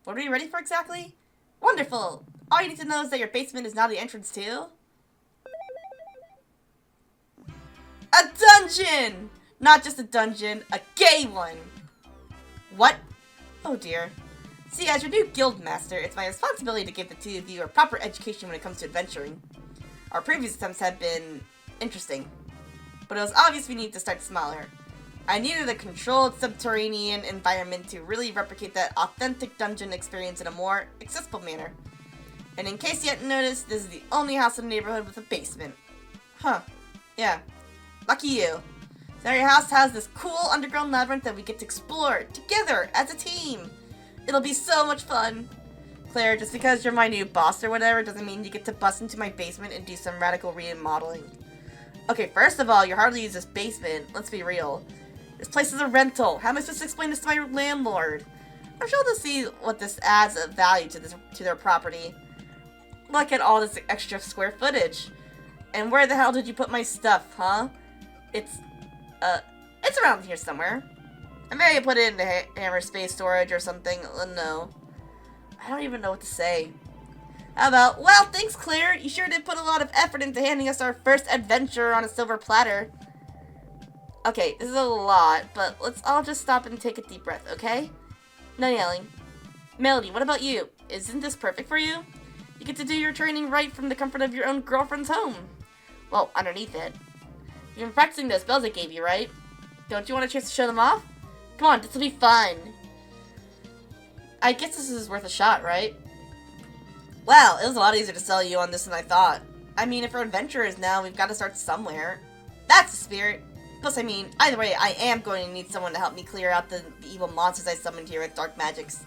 S1: What are we ready for exactly? Wonderful! All you need to know is that your basement is now the entrance to... a dungeon! Not just a dungeon, a gay one! What? Oh dear. See, as your new guild master, it's my responsibility to give the two of you a proper education when it comes to adventuring. Our previous attempts have been interesting, but it was obvious we needed to start smaller. I needed a controlled subterranean environment to really replicate that authentic dungeon experience in a more accessible manner. And in case you hadn't noticed, this is the only house in the neighborhood with a basement. Huh. Yeah. Lucky you. So now your house has this cool underground labyrinth that we get to explore together as a team. It'll be so much fun. Claire, just because you're my new boss or whatever doesn't mean you get to bust into my basement and do some radical remodeling. Okay, first of all, you hardly use this basement. Let's be real. This place is a rental. How am I supposed to explain this to my landlord? I'm sure they'll see what this adds of value to their property. Look at all this extra square footage. And where the hell did you put my stuff, huh? It's around here somewhere. I may put it into hammer space storage or something. No. I don't even know what to say. How about, well, thanks, Claire. You sure did put a lot of effort into handing us our first adventure on a silver platter. Okay, this is a lot, but let's all just stop and take a deep breath, okay? No yelling. Melody, what about you? Isn't this perfect for you? You get to do your training right from the comfort of your own girlfriend's home. Well, underneath it. You've been practicing those spells I gave you, right? Don't you want a chance to show them off? Come on, this will be fun. I guess this is worth a shot, right? Well, it was a lot easier to sell you on this than I thought. I mean, if we're adventurers now, we've got to start somewhere. That's the spirit. Plus, I mean, either way, I am going to need someone to help me clear out the evil monsters I summoned here with dark magics.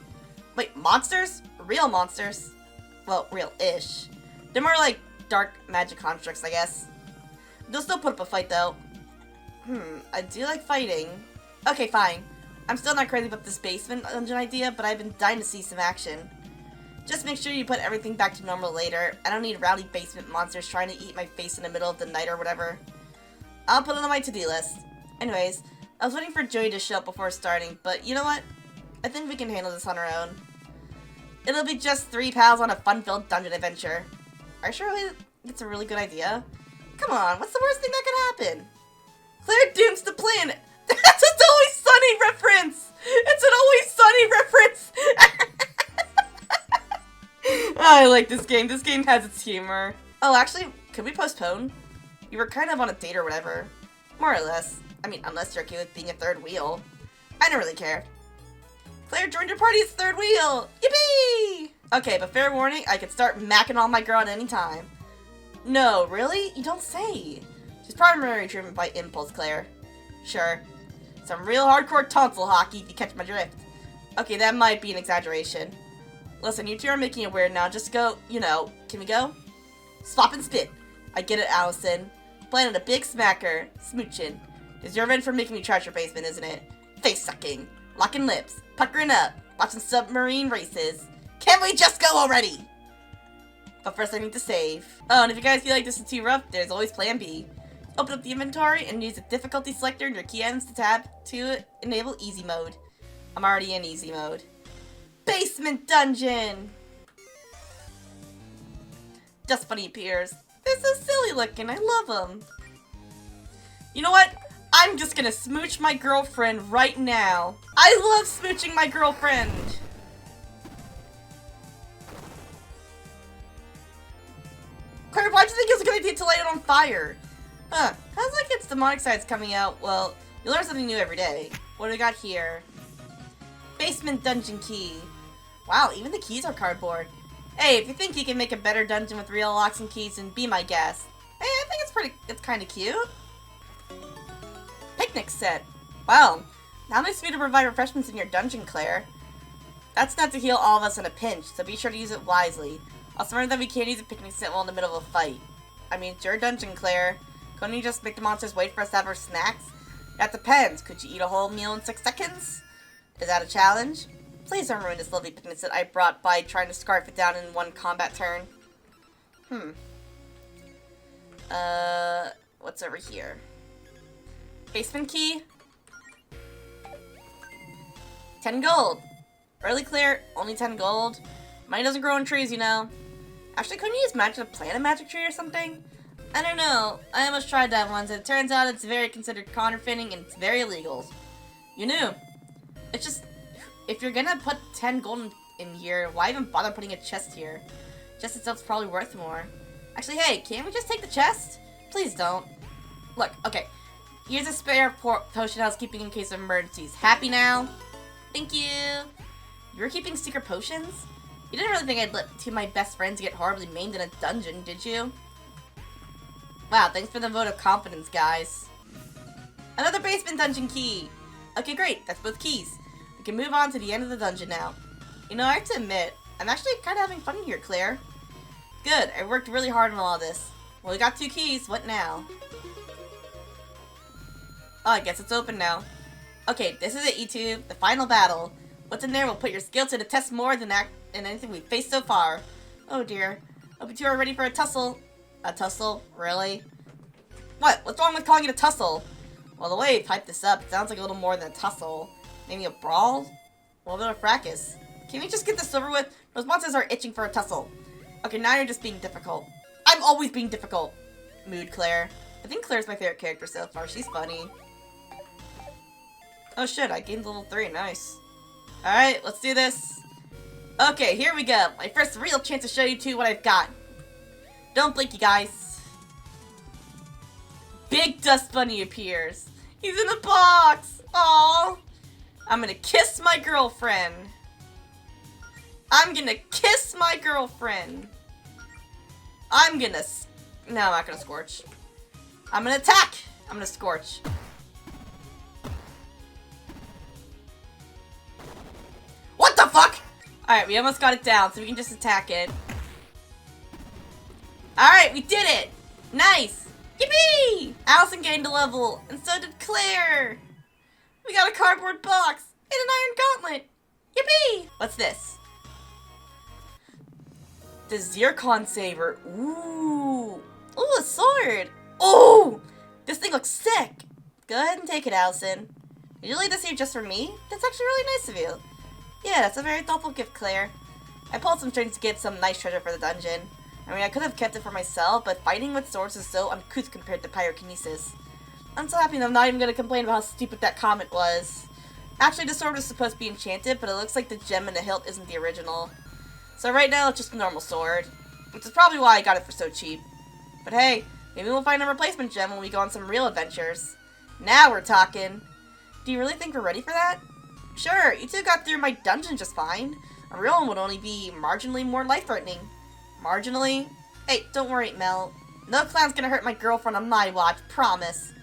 S1: Wait, monsters? Real monsters? Well, real-ish. They're more like dark magic constructs, I guess. They'll still put up a fight, though. I do like fighting. Okay, fine. I'm still not crazy about this basement dungeon idea, but I've been dying to see some action. Just make sure you put everything back to normal later. I don't need rowdy basement monsters trying to eat my face in the middle of the night or whatever. I'll put it on my to-do list. Anyways, I was waiting for Joey to show up before starting, but you know what? I think we can handle this on our own. It'll be just 3 pals on a fun-filled dungeon adventure. Are you sure it's a really good idea? Come on, what's the worst thing that could happen? Claire dooms the planet! That's an Always Sunny reference! It's an Always Sunny reference! I like this game. This game has its humor. Oh, actually, could we postpone? You were kind of on a date or whatever. More or less. I mean, unless you're okay with being a third wheel. I don't really care. Claire joined your party as third wheel! Yippee! Okay, but fair warning, I could start macking on my girl at any time. No, really? You don't say. She's primarily driven by impulse, Claire. Sure. Some real hardcore tonsil hockey, if you catch my drift. Okay, that might be an exaggeration. Listen, you two are making it weird now. Just go, you know, can we go? Swap and spit. I get it, Allison. Planning a big smacker. Smooching. Deserving for making me trash your basement, isn't it? Face sucking. Locking lips. Puckering up. Watching submarine races. Can we just go already? But first I need to save. Oh, and if you guys feel like this is too rough, there's always plan B. Open up the inventory and use the difficulty selector in your key items to tab to enable easy mode. I'm already in easy mode. basement dungeon! Dust Bunny appears. They're so silly looking, I love them. You know what? I'm just gonna smooch my girlfriend right now. I love smooching my girlfriend! Claire, why'd you think it was a good idea to light it on fire? Huh, how's like its demonic sides coming out? Well, you learn something new every day. What do we got here? Basement dungeon key. Wow, even the keys are cardboard. Hey, if you think you can make a better dungeon with real locks and keys, then be my guest. Hey, I think it's kind of cute. Picnic set. Wow, how nice of you to provide refreshments in your dungeon, Claire. That's not to heal all of us in a pinch, so be sure to use it wisely. Also remember that we can't use a picnic set while in the middle of a fight. I mean, it's your dungeon, Claire. Couldn't you just make the monsters wait for us to have our snacks? That depends. Could you eat a whole meal in 6 seconds? Is that a challenge? Please don't ruin this lovely picnic set I brought by trying to scarf it down in one combat turn. What's over here? Basement key? 10 gold. Really, Claire? Only 10 gold? Money doesn't grow on trees, you know. Actually, couldn't you use magic to plant a magic tree or something? I don't know. I almost tried that once, and it turns out it's very considered counterfeiting and it's very illegal. You knew. It's just, if you're gonna put 10 gold in here, why even bother putting a chest here? Chest itself's probably worth more. Actually, hey, can't we just take the chest? Please don't. Look, okay. Here's a spare potion housekeeping in case of emergencies. Happy now? Thank you. You were keeping secret potions? You didn't really think I'd let 2 of my best friends get horribly maimed in a dungeon, did you? Wow, thanks for the vote of confidence, guys. Another basement dungeon key! Okay, great, that's both keys. We can move on to the end of the dungeon now. You know, I have to admit, I'm actually kind of having fun here, Claire. Good, I worked really hard on all this. Well, we got 2 keys, what now? Oh, I guess it's open now. Okay, this is it, E2, the final battle. What's in there will put your skill to the test more than anything we've faced so far. Oh dear. Hope you 2 are ready for a tussle. A tussle? Really? What? What's wrong with calling it a tussle? Well, the way you typed this up, it sounds like a little more than a tussle. Maybe a brawl? Well, a bit of a fracas. Can we just get this over with? Those monsters are itching for a tussle. Okay, now you're just being difficult. I'm always being difficult. Mood Claire. I think Claire's my favorite character so far. She's funny. Oh shit, I gained level 3. Nice. Alright, let's do this. Okay, here we go. My first real chance to show you 2 what I've got. Don't blink, you guys. Big Dust Bunny appears. He's in the box. Aww. I'm gonna kiss my girlfriend. I'm gonna kiss my girlfriend. I'm gonna... No, I'm not gonna scorch. I'm gonna attack. I'm gonna scorch. What the fuck? Alright, we almost got it down, so we can just attack it. Alright, we did it! Nice! Yippee! Allison gained a level, and so did Claire! We got a cardboard box and an iron gauntlet! Yippee! What's this? The Zircon Saber. Ooh! Ooh, a sword! Ooh! This thing looks sick! Go ahead and take it, Allison. Did you leave this here just for me? That's actually really nice of you. Yeah, that's a very thoughtful gift, Claire. I pulled some strings to get some nice treasure for the dungeon. I mean, I could have kept it for myself, but fighting with swords is so uncouth compared to pyrokinesis. I'm so happy that I'm not even going to complain about how stupid that comment was. Actually, the sword was supposed to be enchanted, but it looks like the gem in the hilt isn't the original. So right now, it's just a normal sword. Which is probably why I got it for so cheap. But hey, maybe we'll find a replacement gem when we go on some real adventures. Now we're talking. Do you really think we're ready for that? Sure, you 2 got through my dungeon just fine. A real one would only be marginally more life-threatening. Marginally? Hey, don't worry, Mel. No clown's gonna hurt my girlfriend on my watch, promise.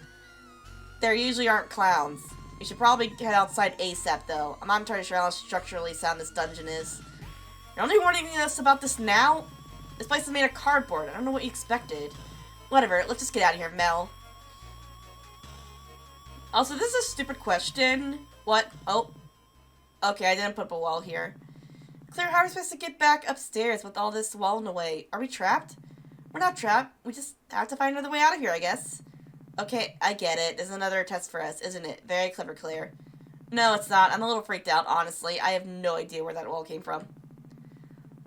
S1: There usually aren't clowns. You should probably head outside ASAP, though. I'm not entirely sure how structurally sound this dungeon is. You're only warning us about this now? This place is made of cardboard. I don't know what you expected. Whatever, let's just get out of here, Mel. Also, this is a stupid question. What? Oh. Okay, I didn't put up a wall here. Claire, how are we supposed to get back upstairs with all this wall in the way? Are we trapped? We're not trapped. We just have to find another way out of here, I guess. Okay, I get it. This is another test for us, isn't it? Very clever, Claire. No, it's not. I'm a little freaked out, honestly. I have no idea where that wall came from.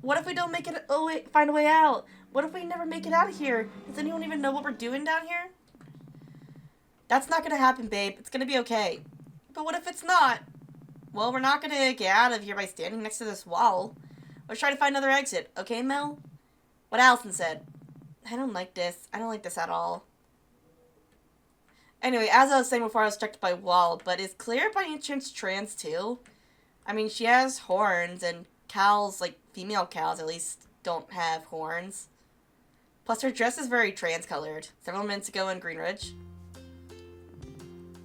S1: What if we don't make it? Oh, wait, find a way out. What if we never make it out of here? Does anyone even know what we're doing down here? That's not gonna happen, babe. It's gonna be okay. But what if it's not? Well, we're not gonna get out of here by standing next to this wall. Let's try to find another exit. Okay, Mel? What Allison said. I don't like this. I don't like this at all. Anyway, as I was saying before, I was struck by wall, but is Claire by any chance trans too? I mean, she has horns, and cows, like female cows at least, don't have horns. Plus, her dress is very trans-colored. Several minutes ago in Greenridge.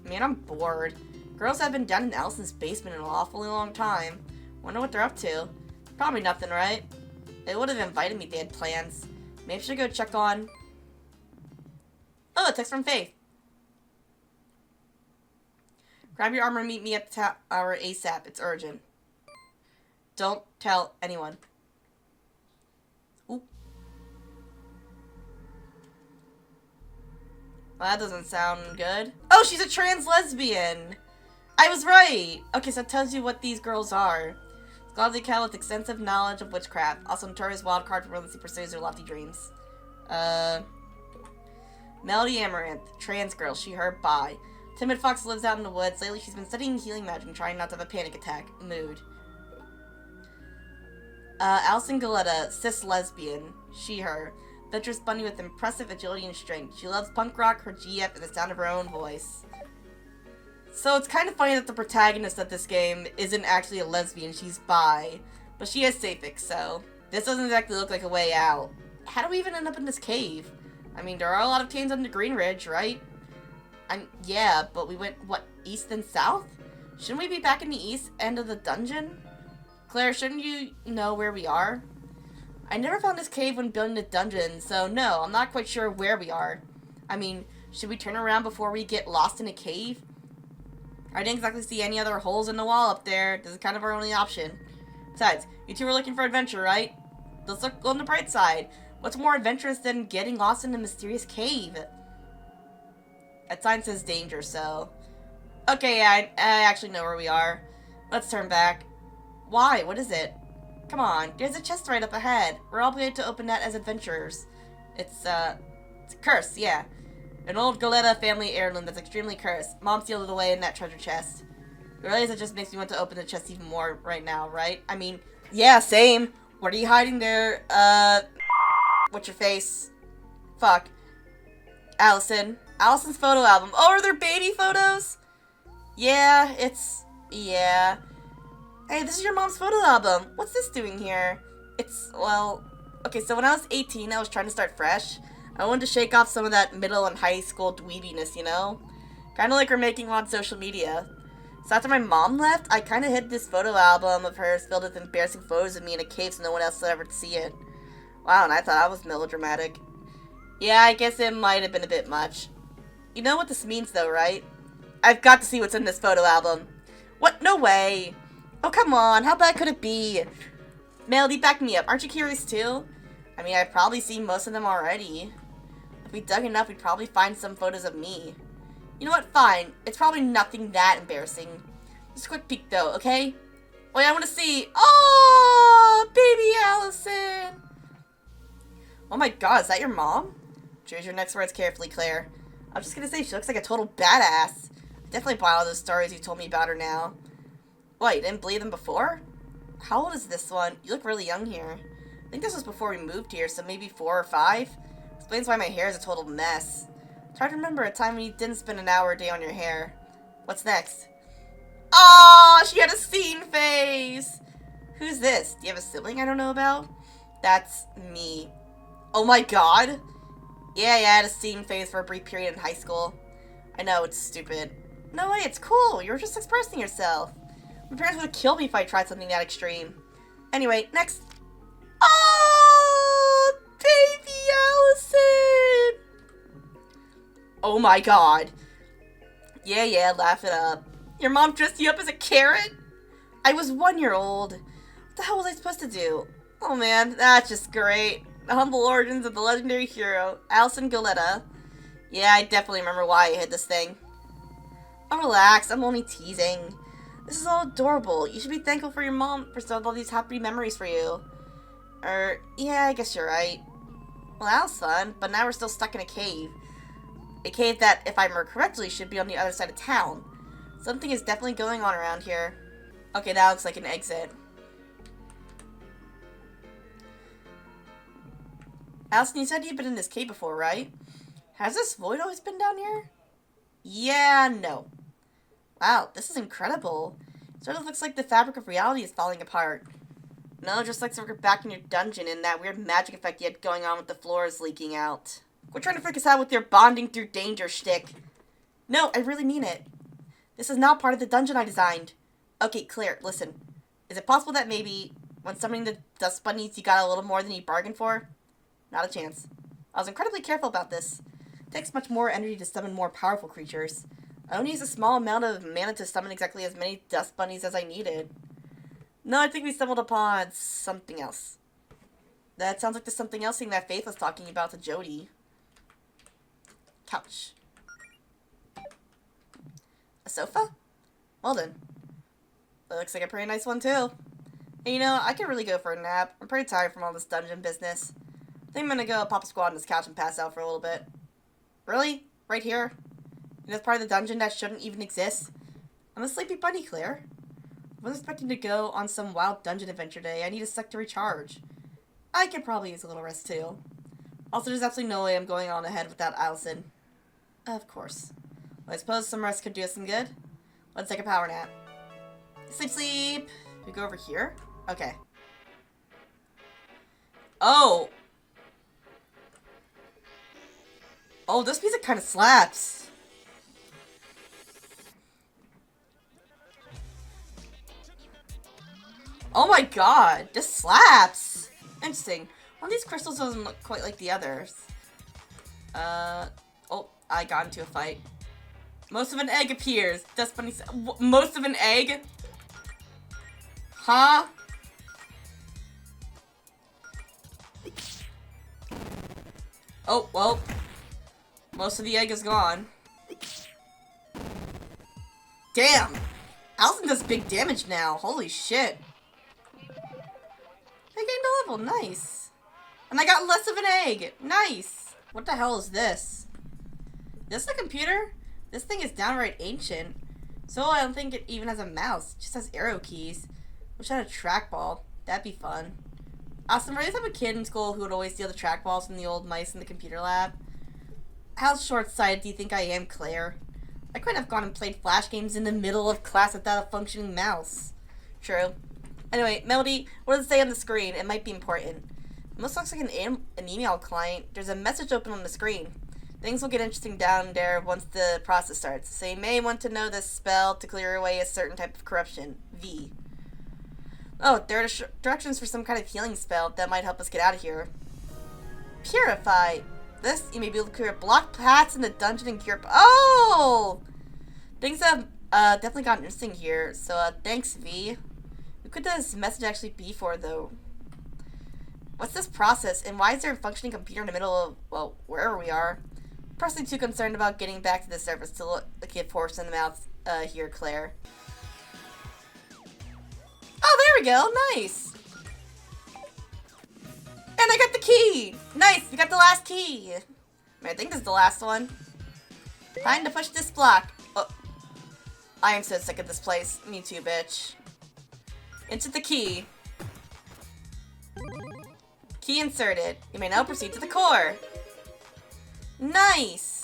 S1: Man, I'm bored. Girls have been down in Allison's basement in an awfully long time. Wonder what they're up to. Probably nothing, right? They would have invited me if they had plans. Maybe I should go check on... Oh, a text from Faith. Grab your armor and meet me at the tower ASAP. It's urgent. Don't tell anyone. Ooh. Well, that doesn't sound good. Oh, she's a trans lesbian! I was right! Okay, so it tells you what these girls are. Scholarly cat with extensive knowledge of witchcraft. Also notorious wild card for relentlessly pursues her lofty dreams. Melody Amaranth. Trans girl. She, her, bi. Timid fox lives out in the woods. Lately she's been studying healing magic and trying not to have a panic attack. Mood. Allison Galetta. Cis lesbian. She, her. Adventurous bunny with impressive agility and strength. She loves punk rock, her GF, and the sound of her own voice. So it's kind of funny that the protagonist of this game isn't actually a lesbian, she's bi. But she has Saphix, so this doesn't exactly look like a way out. How do we even end up in this cave? I mean, there are a lot of caves on the Green Ridge, right? Yeah, but we went, what, east and south? Shouldn't we be back in the east end of the dungeon? Claire, shouldn't you know where we are? I never found this cave when building the dungeon, so no, I'm not quite sure where we are. I mean, should we turn around before we get lost in a cave? I didn't exactly see any other holes in the wall up there. This is kind of our only option. Besides, you two were looking for adventure, right? Let's look on the bright side. What's more adventurous than getting lost in a mysterious cave? That sign says danger, so... Okay, yeah, I actually know where we are. Let's turn back. Why? What is it? Come on, there's a chest right up ahead. We're obligated to open that as adventurers. It's a curse, yeah. An old Goleta family heirloom that's extremely cursed. Mom sealed it away in that treasure chest. You realize it just makes me want to open the chest even more right now, right? I mean, yeah, same. What are you hiding there? What's your face? Fuck. Allison. Allison's photo album. Oh, are there baby photos? Yeah, yeah. Hey, this is your mom's photo album. What's this doing here? Well... Okay, so when I was 18, I was trying to start fresh. I wanted to shake off some of that middle and high school dweebiness, you know? Kind of like we're making on social media. So after my mom left, I kind of hid this photo album of hers filled with embarrassing photos of me in a cave so no one else would ever see it. Wow, and I thought I was melodramatic. Yeah, I guess it might have been a bit much. You know what this means though, right? I've got to see what's in this photo album. What? No way. Oh, come on. How bad could it be? Melody, back me up. Aren't you curious too? I mean, I've probably seen most of them already. If we dug enough, we'd probably find some photos of me. You know what? Fine. It's probably nothing that embarrassing. Just a quick peek, though, okay? Wait, I want to see. Oh, baby Allison. Oh my god, is that your mom? Choose your next words carefully, Claire. I was just gonna say, she looks like a total badass. I definitely buy all those stories you told me about her now. What, you didn't believe them before? How old is this one? You look really young here. I think this was before we moved here, so maybe 4 or 5? Explains why my hair is a total mess. It's hard to remember a time when you didn't spend an hour a day on your hair. What's next? Oh, she had a scene face! Who's this? Do you have a sibling I don't know about? That's me. Oh my god! Yeah, I had a scene phase for a brief period in high school. I know, it's stupid. No way, it's cool. You were just expressing yourself. My parents would have killed me if I tried something that extreme. Anyway, next. Oh, baby Allison! Oh my god. Yeah, laugh it up. Your mom dressed you up as a carrot? I was 1 year old. What the hell was I supposed to do? Oh man, that's just great. The humble origins of the legendary hero, Allison Goleta. Yeah, I definitely remember why I hid this thing. Oh, relax, I'm only teasing. This is all adorable. You should be thankful for your mom for all these happy memories for you. Yeah, I guess you're right. Well, that was fun, but now we're still stuck in a cave. A cave that, if I remember correctly, should be on the other side of town. Something is definitely going on around here. Okay, that looks like an exit. Allison, you said you'd been in this cave before, right? Has this void always been down here? Yeah, no. Wow, this is incredible. It sort of looks like the fabric of reality is falling apart. No, just like we're back in your dungeon and that weird magic effect you had going on with the floors leaking out. Quit trying to freak us out with your bonding through danger shtick. No, I really mean it. This is not part of the dungeon I designed. Okay, Claire, listen. Is it possible that maybe when summoning the dust bunnies you got a little more than you bargained for? Not a chance. I was incredibly careful about this. It takes much more energy to summon more powerful creatures. I only used a small amount of mana to summon exactly as many dust bunnies as I needed. No, I think we stumbled upon something else. That sounds like the something else thing that Faith was talking about to Jody. Couch. A sofa? Well then. That looks like a pretty nice one too. And you know, I could really go for a nap. I'm pretty tired from all this dungeon business. I think I'm gonna go pop a squat on this couch and pass out for a little bit. Really? Right here? In this part of the dungeon that shouldn't even exist? I'm a sleepy bunny, Claire. I was expecting to go on some wild dungeon adventure day. I need a sec to recharge. I could probably use a little rest too. Also, there's absolutely no way I'm going on ahead without Allison. Of course. Well, I suppose some rest could do us some good. Let's take a power nap. Sleep, sleep. We go over here? Okay. Oh. Oh, this music kind of slaps. Oh my god, this slaps. Interesting. One of these crystals doesn't look quite like the others. Oh, I got into a fight. Most of an egg appears. Dust bunny. Most of an egg? Huh? Oh, well. Most of the egg is gone. Damn! Allison does big damage now. Holy shit. I gained a level. Nice. And I got less of an egg. Nice. What the hell is this? Is this a computer? This thing is downright ancient. So I don't think it even has a mouse. It just has arrow keys. Wish I had a trackball. That'd be fun. Awesome. I used to have a kid in school who would always steal the trackballs from the old mice in the computer lab. How short-sighted do you think I am, Claire? I couldn't have gone and played Flash games in the middle of class without a functioning mouse. True. Anyway, Melody, what does it say on the screen? It might be important. It almost looks like an email client. There's a message open on the screen. Things will get interesting down there once the process starts. So you may want to know this spell to clear away a certain type of corruption. V. Oh, there are directions for some kind of healing spell that might help us get out of here. Purify. This, you may be able to clear blocked paths in the dungeon and cure... Oh! Things have definitely gotten interesting here. So, thanks, V. Who could this message actually be for, though? What's this process, and why is there a functioning computer in the middle of, well, wherever we are? I'm personally too concerned about getting back to the surface to look at force in the mouth here, Claire. Oh, there we go. Nice. And I got the key! Nice, we got the last key! I think this is the last one. Time to push this block. Oh. I am so sick of this place. Me too, bitch. Insert the key. Key inserted. You may now proceed to the core. Nice!